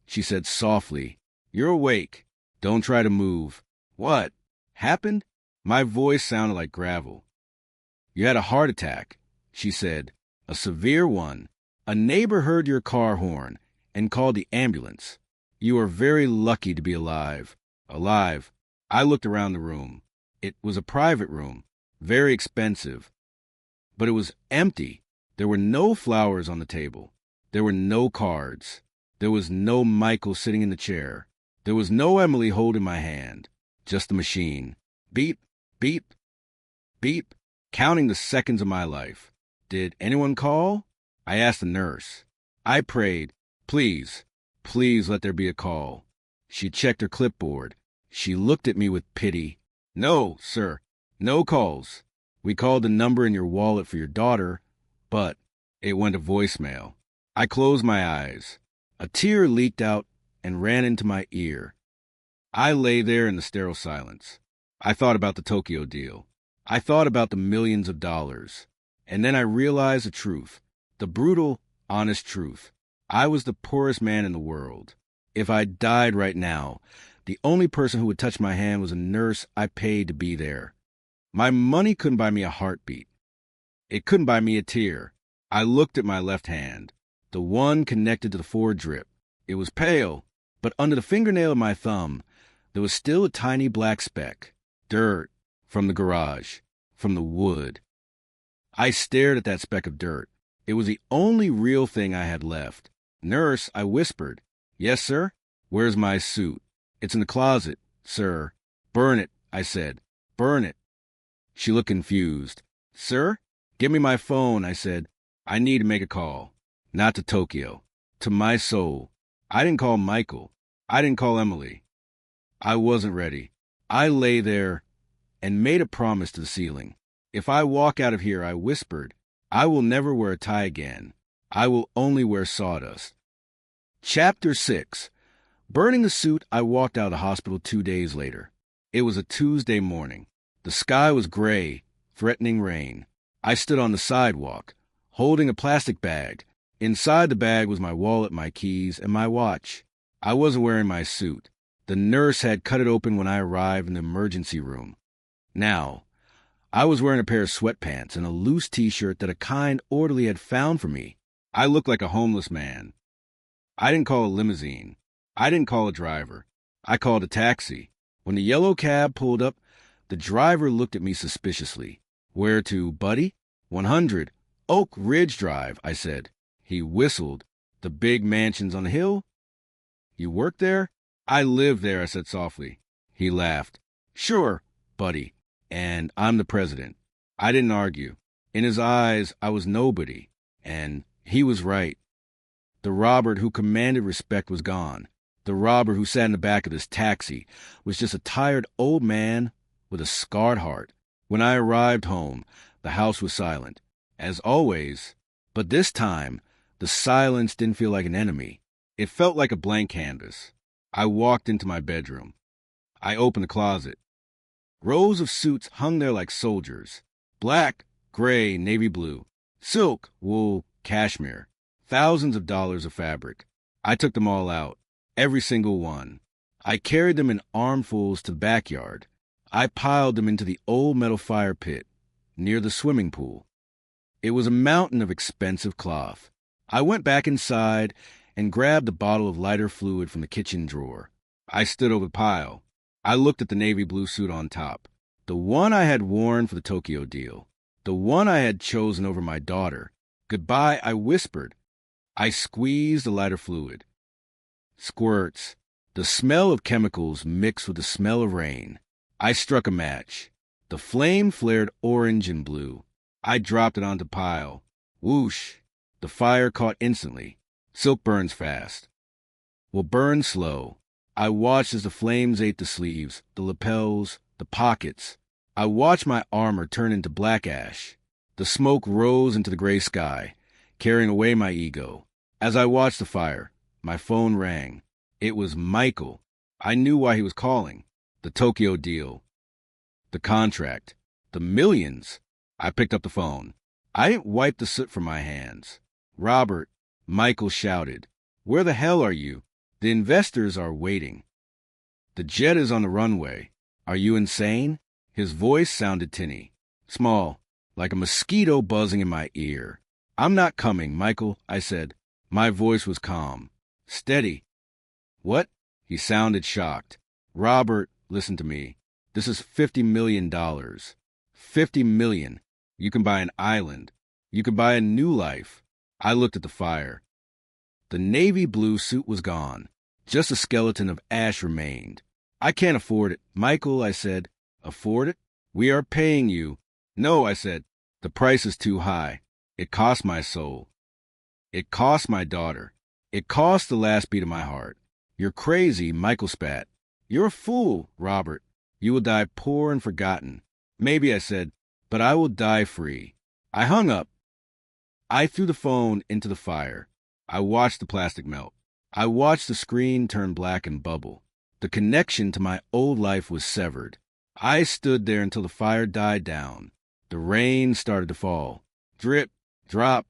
she said softly, you're awake. Don't try to move. What? Happened? My voice sounded like gravel. You had a heart attack, she said. A severe one. A neighbor heard your car horn and called the ambulance. You are very lucky to be alive. Alive. I looked around the room. It was a private room, very expensive. But it was empty. There were no flowers on the table. There were no cards. There was no Michael sitting in the chair. There was no Emily holding my hand. Just the machine. Beep, beep, beep, counting the seconds of my life. Did anyone call? I asked the nurse. I prayed, please, please let there be a call. She checked her clipboard. She looked at me with pity. No, sir, no calls. We called the number in your wallet for your daughter, but it went to voicemail. I closed my eyes. A tear leaked out and ran into my ear. I lay there in the sterile silence. I thought about the Tokyo deal. I thought about the millions of dollars. And then I realized the truth, the brutal, honest truth. I was the poorest man in the world. If I died right now, the only person who would touch my hand was a nurse I paid to be there. My money couldn't buy me a heartbeat. It couldn't buy me a tear. I looked at my left hand, the one connected to the Ford drip. It was pale, but under the fingernail of my thumb, there was still a tiny black speck. Dirt from the garage, from the wood. I stared at that speck of dirt. It was the only real thing I had left. "Nurse," I whispered. "Yes, sir?" "Where's my suit?" "It's in the closet, sir." "Burn it," I said. "Burn it." She looked confused. "Sir?" "Give me my phone," I said. "I need to make a call. Not to Tokyo. To my soul. I didn't call Michael. I didn't call Emily. I wasn't ready. I lay there and made a promise to the ceiling. "If I walk out of here," I whispered, "I will never wear a tie again. I will only wear sawdust." Chapter 6. Burning the suit, I walked out of the hospital 2 days later. It was a Tuesday morning. The sky was gray, threatening rain. I stood on the sidewalk, holding a plastic bag. Inside the bag was my wallet, my keys, and my watch. I wasn't wearing my suit. The nurse had cut it open when I arrived in the emergency room. Now, I was wearing a pair of sweatpants and a loose t-shirt that a kind orderly had found for me. I looked like a homeless man. I didn't call a limousine. I didn't call a driver. I called a taxi. When the yellow cab pulled up, the driver looked at me suspiciously. "Where to, buddy?" "100 Oak Ridge Drive," I said. He whistled. "The big mansions on the hill?" "You work there?" "I live there," I said softly. He laughed. "Sure, buddy. And I'm the president." I didn't argue. In his eyes, I was nobody. And he was right. The Robert who commanded respect was gone. The Robert who sat in the back of this taxi was just a tired old man with a scarred heart. When I arrived home, the house was silent, as always, but this time, the silence didn't feel like an enemy. It felt like a blank canvas. I walked into my bedroom. I opened the closet. Rows of suits hung there like soldiers. Black, gray, navy blue. Silk, wool, cashmere. Thousands of dollars of fabric. I took them all out. Every single one. I carried them in armfuls to the backyard. I piled them into the old metal fire pit near the swimming pool. It was a mountain of expensive cloth. I went back inside and grabbed a bottle of lighter fluid from the kitchen drawer. I stood over the pile. I looked at the navy blue suit on top. The one I had worn for the Tokyo deal. The one I had chosen over my daughter. "Goodbye," I whispered. I squeezed the lighter fluid. Squirts. The smell of chemicals mixed with the smell of rain. I struck a match. The flame flared orange and blue. I dropped it onto the pile. Whoosh. The fire caught instantly. Silk burns fast. Will burn slow. I watched as the flames ate the sleeves, the lapels, the pockets. I watched my armor turn into black ash. The smoke rose into the gray sky, carrying away my ego. As I watched the fire, my phone rang. It was Michael. I knew why he was calling. The Tokyo deal. The contract. The millions. I picked up the phone. I didn't wipe the soot from my hands. "Robert," Michael shouted. "Where the hell are you? The investors are waiting. The jet is on the runway. Are you insane?" His voice sounded tinny, small, like a mosquito buzzing in my ear. "I'm not coming, Michael," I said. My voice was calm. "Steady." "What?" He sounded shocked. "Robert, listen to me. This is $50 million. $50 million. You can buy an island. You can buy a new life." I looked at the fire. The navy blue suit was gone. Just a skeleton of ash remained. "I can't afford it." "Michael," I said. "Afford it? We are paying you." "No," I said. "The price is too high. It cost my soul. It cost my daughter. It cost the last beat of my heart." "You're crazy," Michael spat. "You're a fool, Robert. You will die poor and forgotten." "Maybe," I said, "but I will die free." I hung up. I threw the phone into the fire. I watched the plastic melt. I watched the screen turn black and bubble. The connection to my old life was severed. I stood there until the fire died down. The rain started to fall. Drip, drop.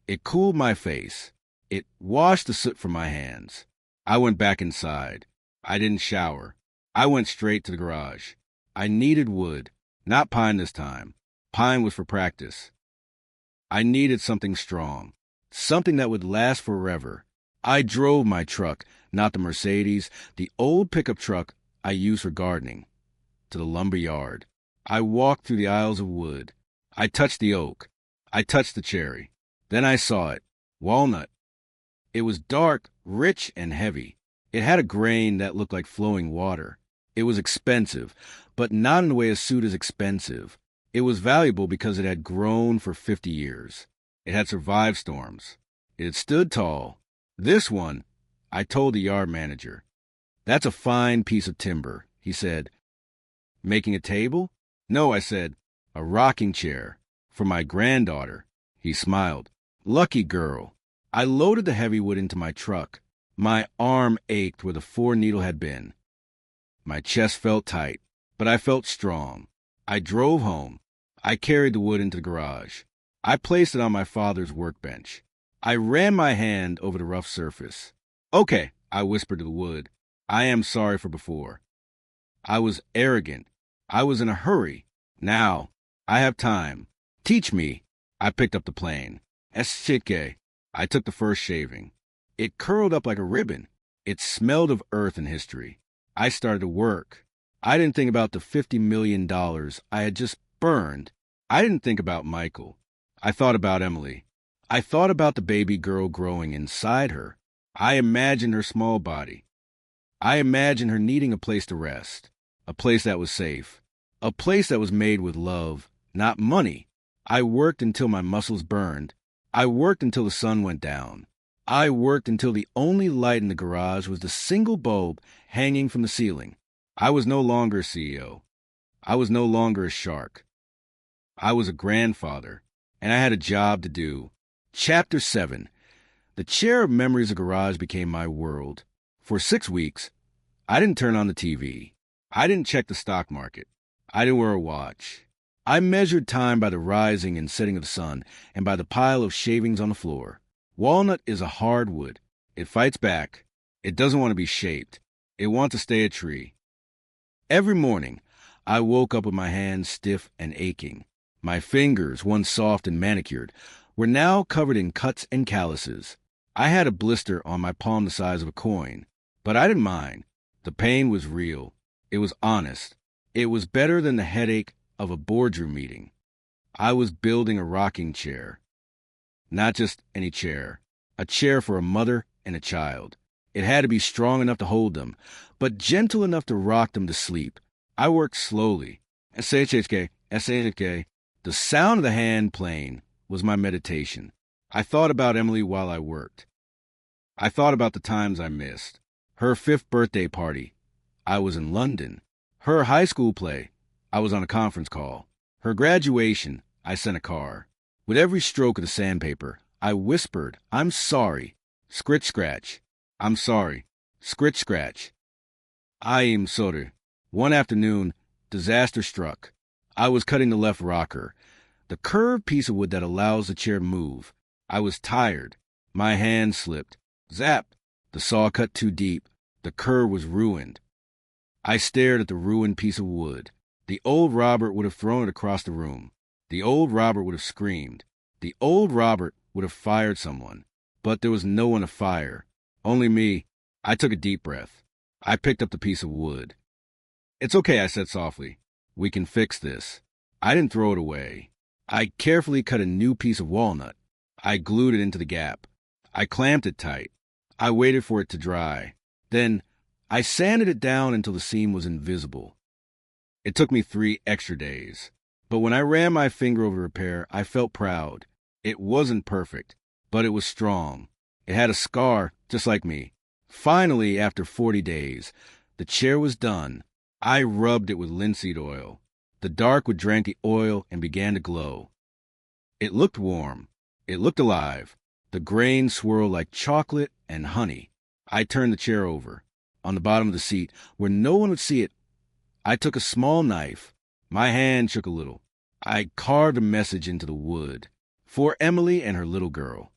It cooled my face. It washed the soot from my hands. I went back inside. I didn't shower. I went straight to the garage. I needed wood. Not pine this time. Pine was for practice. I needed something strong, something that would last forever. I drove my truck, not the Mercedes, the old pickup truck I used for gardening, to the lumber yard. I walked through the aisles of wood. I touched the oak. I touched the cherry. Then I saw it. Walnut. It was dark, rich, and heavy. It had a grain that looked like flowing water. It was expensive, but not in the way a suit is expensive. It was valuable because it had grown for 50 years. It had survived storms. It had stood tall. This one, I told the yard manager. That's a fine piece of timber, he said. Making a table? No, I said. A rocking chair. For my granddaughter. He smiled. Lucky girl. I loaded the heavy wood into my truck. My arm ached where the 4-needle had been. My chest felt tight, but I felt strong. I drove home. I carried the wood into the garage. I placed it on my father's workbench. I ran my hand over the rough surface. Okay, I whispered to the wood. I am sorry for before. I was arrogant. I was in a hurry. Now, I have time. Teach me. I picked up the plane. Eschike. I took the first shaving. It curled up like a ribbon. It smelled of earth and history. I started to work. I didn't think about the $50 million I had just burned. I didn't think about Michael. I thought about Emily. I thought about the baby girl growing inside her. I imagined her small body. I imagined her needing a place to rest, a place that was safe, a place that was made with love, not money. I worked until my muscles burned. I worked until the sun went down. I worked until the only light in the garage was the single bulb hanging from the ceiling. I was no longer a CEO. I was no longer a shark. I was a grandfather, and I had a job to do. Chapter 7. The chair of memories of garage became my world. For 6 weeks, I didn't turn on the TV. I didn't check the stock market. I didn't wear a watch. I measured time by the rising and setting of the sun and by the pile of shavings on the floor. Walnut is a hard wood. It fights back. It doesn't want to be shaped. It wants to stay a tree. Every morning, I woke up with my hands stiff and aching. My fingers, once soft and manicured, were now covered in cuts and calluses. I had a blister on my palm the size of a coin, but I didn't mind. The pain was real. It was honest. It was better than the headache of a boardroom meeting. I was building a rocking chair. Not just any chair. A chair for a mother and a child. It had to be strong enough to hold them, but gentle enough to rock them to sleep. I worked slowly. S-H-K, S-H-K. The sound of the hand playing was my meditation. I thought about Emily while I worked. I thought about the times I missed. Her 5th birthday party. I was in London. Her high school play. I was on a conference call. Her graduation. I sent a car. With every stroke of the sandpaper, I whispered, I'm sorry. Scritch scratch. I'm sorry. Scritch scratch. I am sorry. One afternoon, disaster struck. I was cutting the left rocker, the curved piece of wood that allows the chair to move. I was tired. My hand slipped. Zap! The saw cut too deep. The curve was ruined. I stared at the ruined piece of wood. The old Robert would have thrown it across the room. The old Robert would have screamed. The old Robert would have fired someone. But there was no one to fire. Only me. I took a deep breath. I picked up the piece of wood. It's okay, I said softly. We can fix this. I didn't throw it away. I carefully cut a new piece of walnut. I glued it into the gap. I clamped it tight. I waited for it to dry. Then I sanded it down until the seam was invisible. It took me 3 extra days. But when I ran my finger over the repair, I felt proud. It wasn't perfect, but it was strong. It had a scar, just like me. Finally, after 40 days, the chair was done. I rubbed it with linseed oil. The dark wood drank the oil and began to glow. It looked warm. It looked alive. The grain swirled like chocolate and honey. I turned the chair over. On the bottom of the seat, where no one would see it, I took a small knife. My hand shook a little. I carved a message into the wood. For Emily and her little girl.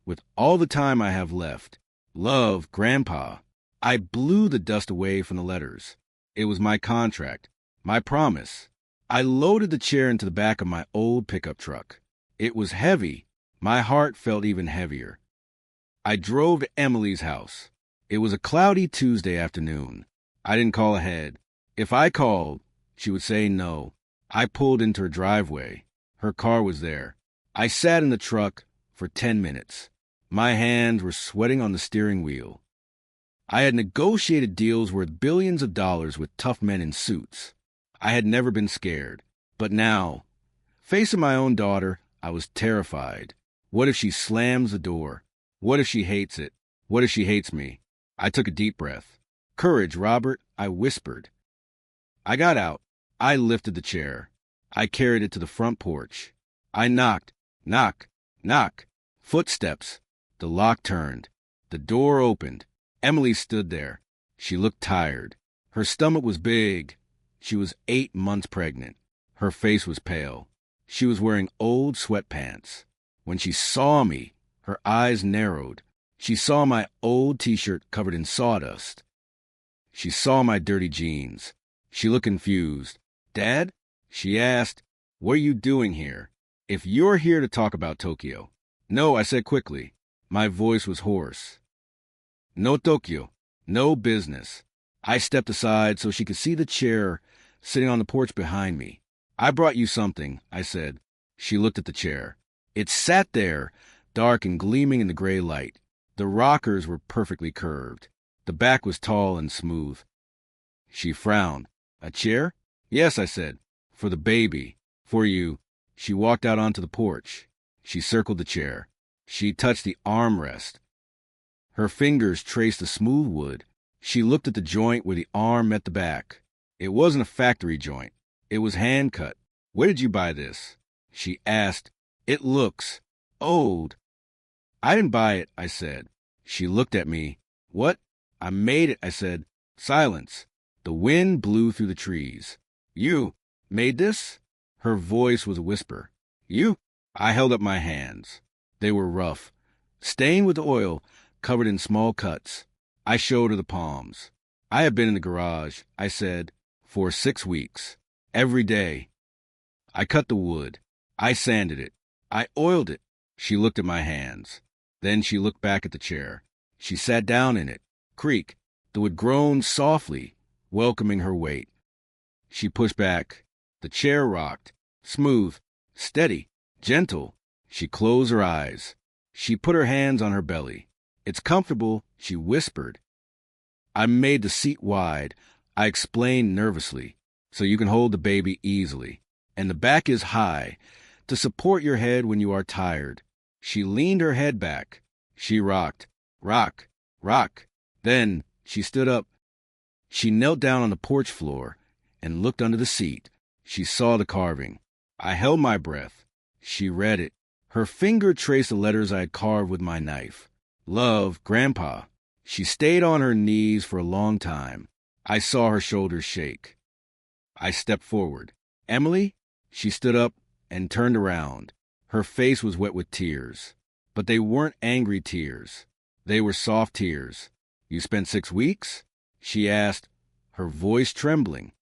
With all the time I have left, love, Grandpa. I blew the dust away from the letters. It was my contract, my promise. I loaded the chair into the back of my old pickup truck. It was heavy. My heart felt even heavier. I drove to Emily's house. It was a cloudy Tuesday afternoon. I didn't call ahead. If I called, she would say no. I pulled into her driveway. Her car was there. I sat in the truck for 10 minutes. My hands were sweating on the steering wheel. I had negotiated deals worth billions of dollars with tough men in suits. I had never been scared. But now, facing my own daughter, I was terrified. What if she slams the door? What if she hates it? What if she hates me? I took a deep breath. Courage, Robert, I whispered. I got out. I lifted the chair. I carried it to the front porch. I knocked. Knock. Knock. Footsteps. The lock turned. The door opened. Emily stood there. She looked tired. Her stomach was big. She was 8 months pregnant. Her face was pale. She was wearing old sweatpants. When she saw me, her eyes narrowed. She saw my old t-shirt covered in sawdust. She saw my dirty jeans. She looked confused. Dad? She asked, what are you doing here? If you're here to talk about Tokyo. No, I said quickly. My voice was hoarse. No Tokyo. No business. I stepped aside so she could see the chair sitting on the porch behind me. I brought you something, I said. She looked at the chair. It sat there, dark and gleaming in the gray light. The rockers were perfectly curved. The back was tall and smooth. She frowned. A chair? Yes, I said. For the baby. For you. She walked out onto the porch. She circled the chair. She touched the armrest. Her fingers traced the smooth wood. She looked at the joint where the arm met the back. It wasn't a factory joint. It was hand-cut. Where did you buy this? She asked. It looks old. I didn't buy it, I said. She looked at me. What? I made it, I said. Silence. The wind blew through the trees. You made this? Her voice was a whisper. You? I held up my hands. They were rough, stained with oil, covered in small cuts. I showed her the palms. I have been in the garage, I said, for 6 weeks. Every day. I cut the wood. I sanded it. I oiled it. She looked at my hands. Then she looked back at the chair. She sat down in it. Creak. The wood groaned softly, welcoming her weight. She pushed back. The chair rocked. Smooth. Steady. Gentle. She closed her eyes. She put her hands on her belly. It's comfortable, she whispered. I made the seat wide. I explained nervously. So you can hold the baby easily. And the back is high, to support your head when you are tired. She leaned her head back. She rocked. Rock. Rock. Then she stood up. She knelt down on the porch floor and looked under the seat. She saw the carving. I held my breath. She read it. Her finger traced the letters I had carved with my knife. Love, Grandpa. She stayed on her knees for a long time. I saw her shoulders shake. I stepped forward. Emily? She stood up and turned around. Her face was wet with tears. But they weren't angry tears. They were soft tears. You spent 6 weeks? She asked, her voice trembling.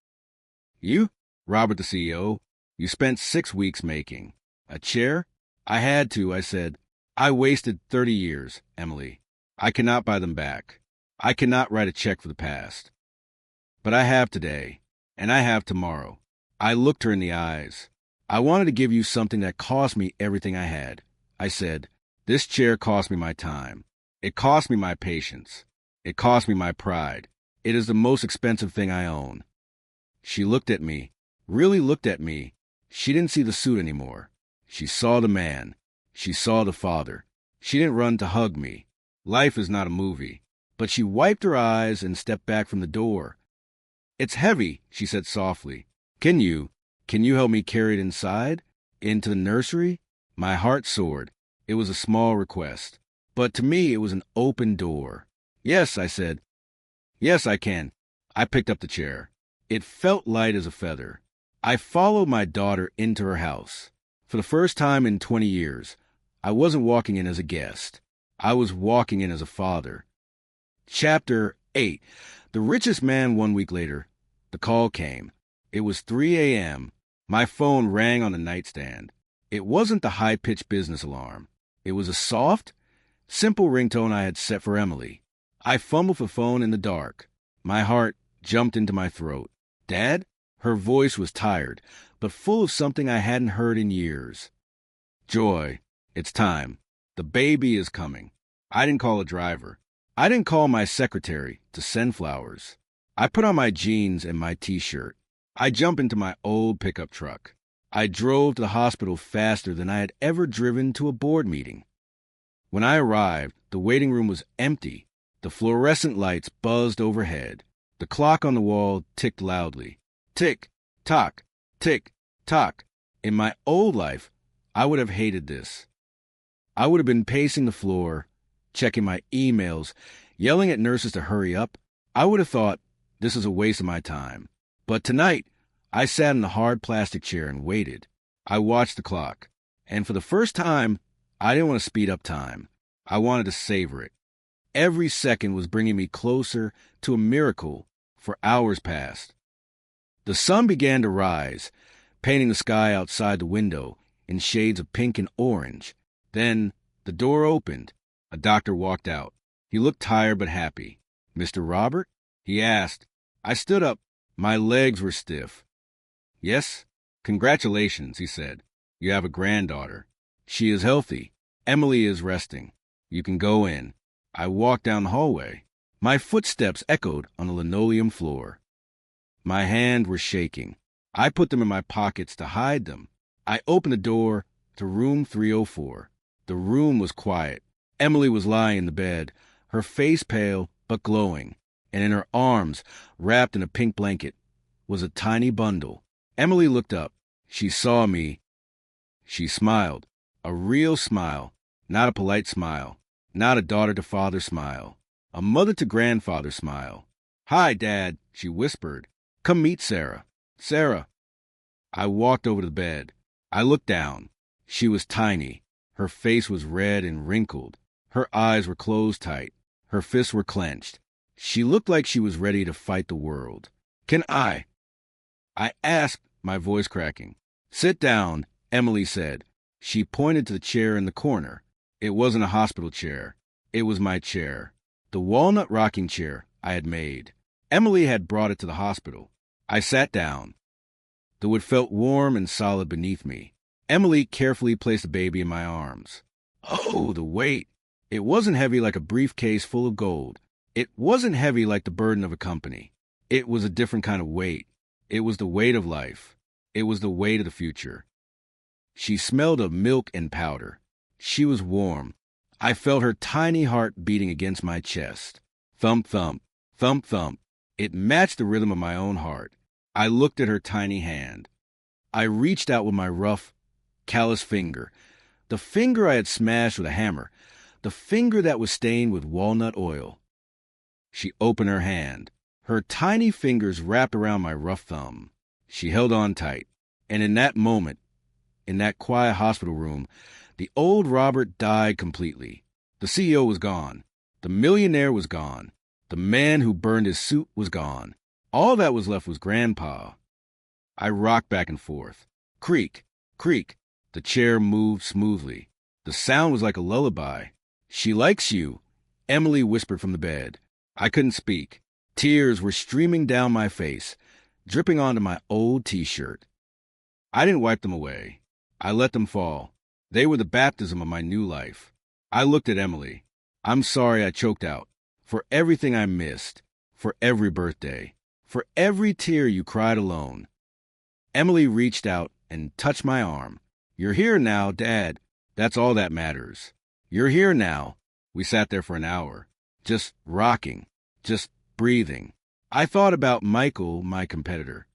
You? Robert, the CEO. You spent 6 weeks making. A chair? I had to, I said. I wasted 30 years, Emily. I cannot buy them back. I cannot write a check for the past. But I have today, and I have tomorrow. I looked her in the eyes. I wanted to give you something that cost me everything I had. I said, this chair cost me my time. It cost me my patience. It cost me my pride. It is the most expensive thing I own. She looked at me, really looked at me. She didn't see the suit anymore. She saw the man. She saw the father. She didn't run to hug me. Life is not a movie. But she wiped her eyes and stepped back from the door. It's heavy, she said softly. Can you help me carry it inside? Into the nursery? My heart soared. It was a small request. But to me, it was an open door. Yes, I said. Yes, I can. I picked up the chair. It felt light as a feather. I followed my daughter into her house. For the first time in 20 years, I wasn't walking in as a guest. I was walking in as a father. Chapter 8. The richest man 1 week later. The call came. It was 3 a.m. My phone rang on the nightstand. It wasn't the high-pitched business alarm. It was a soft, simple ringtone I had set for Emily. I fumbled for the phone in the dark. My heart jumped into my throat. Dad? Her voice was tired, but full of something I hadn't heard in years. Joy, it's time. The baby is coming. I didn't call a driver. I didn't call my secretary to send flowers. I put on my jeans and my t-shirt. I jumped into my old pickup truck. I drove to the hospital faster than I had ever driven to a board meeting. When I arrived, the waiting room was empty. The fluorescent lights buzzed overhead. The clock on the wall ticked loudly. Tick, tock, tick, tock. In my old life, I would have hated this. I would have been pacing the floor, checking my emails, yelling at nurses to hurry up. I would have thought this was a waste of my time. But tonight, I sat in the hard plastic chair and waited. I watched the clock, and for the first time, I didn't want to speed up time. I wanted to savor it. Every second was bringing me closer to a miracle. For hours passed. The sun began to rise, painting the sky outside the window in shades of pink and orange. Then the door opened. A doctor walked out. He looked tired but happy. "Mr. Robert?" he asked. I stood up. My legs were stiff. "Yes? Congratulations," he said. "You have a granddaughter. She is healthy. Emily is resting. You can go in." I walked down the hallway. My footsteps echoed on the linoleum floor. My hands were shaking. I put them in my pockets to hide them. I opened the door to room 304. The room was quiet. Emily was lying in the bed, her face pale but glowing, and in her arms, wrapped in a pink blanket, was a tiny bundle. Emily looked up. She saw me. She smiled. A real smile, not a polite smile, not a daughter-to-father smile. A mother-to-grandfather smile. "Hi, Dad," she whispered. "Come meet Sarah." "Sarah." I walked over to the bed. I looked down. She was tiny. Her face was red and wrinkled. Her eyes were closed tight. Her fists were clenched. She looked like she was ready to fight the world. "Can I?" I asked, my voice cracking. "Sit down," Emily said. She pointed to the chair in the corner. It wasn't a hospital chair. It was my chair. The walnut rocking chair I had made. Emily had brought it to the hospital. I sat down. The wood felt warm and solid beneath me. Emily carefully placed the baby in my arms. Oh, the weight! It wasn't heavy like a briefcase full of gold. It wasn't heavy like the burden of a company. It was a different kind of weight. It was the weight of life. It was the weight of the future. She smelled of milk and powder. She was warm. I felt her tiny heart beating against my chest. Thump, thump, thump, thump. It matched the rhythm of my own heart. I looked at her tiny hand. I reached out with my rough, callous finger, the finger I had smashed with a hammer, the finger that was stained with walnut oil. She opened her hand. Her tiny fingers wrapped around my rough thumb. She held on tight. And in that moment, in that quiet hospital room, the old Robert died completely. The CEO was gone. The millionaire was gone. The man who burned his suit was gone. All that was left was Grandpa. I rocked back and forth. Creak, creak. The chair moved smoothly. The sound was like a lullaby. "She likes you," Emily whispered from the bed. I couldn't speak. Tears were streaming down my face, dripping onto my old t-shirt. I didn't wipe them away. I let them fall. They were the baptism of my new life. I looked at Emily. "I'm sorry I choked out. For everything I missed. For every birthday. For every tear you cried alone." Emily reached out and touched my arm. "You're here now, Dad. That's all that matters. You're here now." We sat there for an hour, just rocking, just breathing. I thought about Michael, my competitor.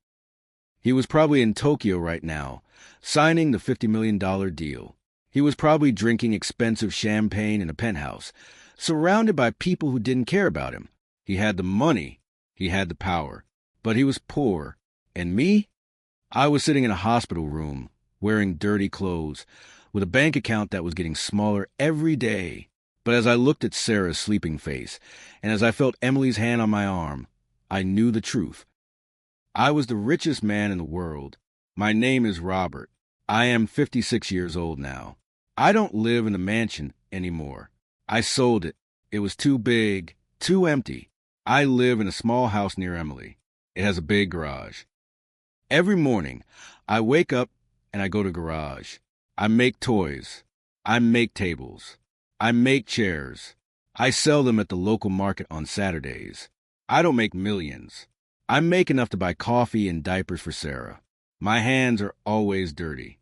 He was probably in Tokyo right now, signing the $50 million deal. He was probably drinking expensive champagne in a penthouse, surrounded by people who didn't care about him. He had the money. He had the power. But he was poor. And me? I was sitting in a hospital room, wearing dirty clothes, with a bank account that was getting smaller every day. But as I looked at Sarah's sleeping face, and as I felt Emily's hand on my arm, I knew the truth. I was the richest man in the world. My name is Robert. I am 56 years old now. I don't live in the mansion anymore. I sold it. It was too big, too empty. I live in a small house near Emily. It has a big garage. Every morning, I wake up and I go to the garage. I make toys. I make tables. I make chairs. I sell them at the local market on Saturdays. I don't make millions. I make enough to buy coffee and diapers for Sarah. My hands are always dirty.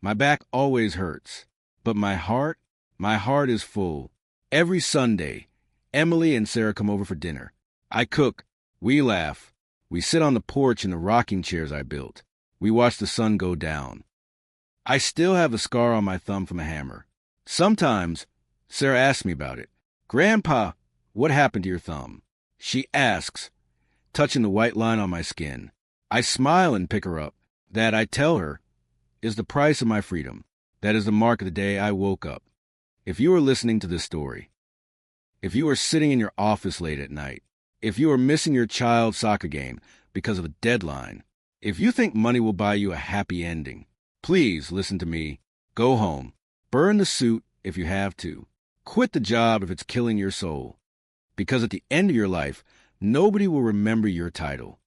My back always hurts. But my heart is full. Every Sunday, Emily and Sarah come over for dinner. I cook. We laugh. We sit on the porch in the rocking chairs I built. We watch the sun go down. I still have a scar on my thumb from a hammer. Sometimes, Sarah asks me about it. Grandpa, what happened to your thumb? She asks, touching the white line on my skin. I smile and pick her up. That, I tell her, is the price of my freedom. That is the mark of the day I woke up. If you are listening to this story, if you are sitting in your office late at night, if you are missing your child's soccer game because of a deadline, if you think money will buy you a happy ending, please listen to me. Go home. Burn the suit if you have to. Quit the job if it's killing your soul. Because at the end of your life, nobody will remember your title.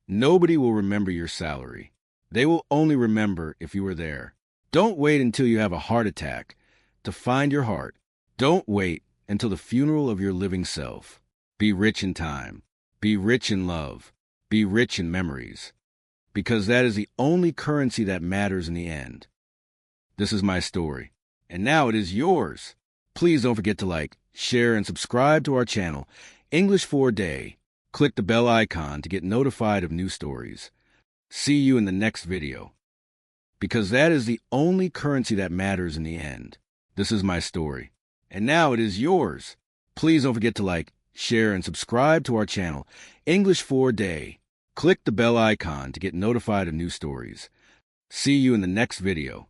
Nobody will remember your salary. They will only remember if you were there. Don't wait until you have a heart attack to find your heart. Don't wait until the funeral of your living self. Be rich in time. Be rich in love. Be rich in memories. Because that is the only currency that matters in the end. This is my story. And now it is yours. Please don't forget to like, share, and subscribe to our channel, English for a Day. Click the bell icon to get notified of new stories. See you in the next video. Because that is the only currency that matters in the end. This is my story. And now it is yours. Please don't forget to like, share, and subscribe to our channel, English for a Day. Click the bell icon to get notified of new stories. See you in the next video.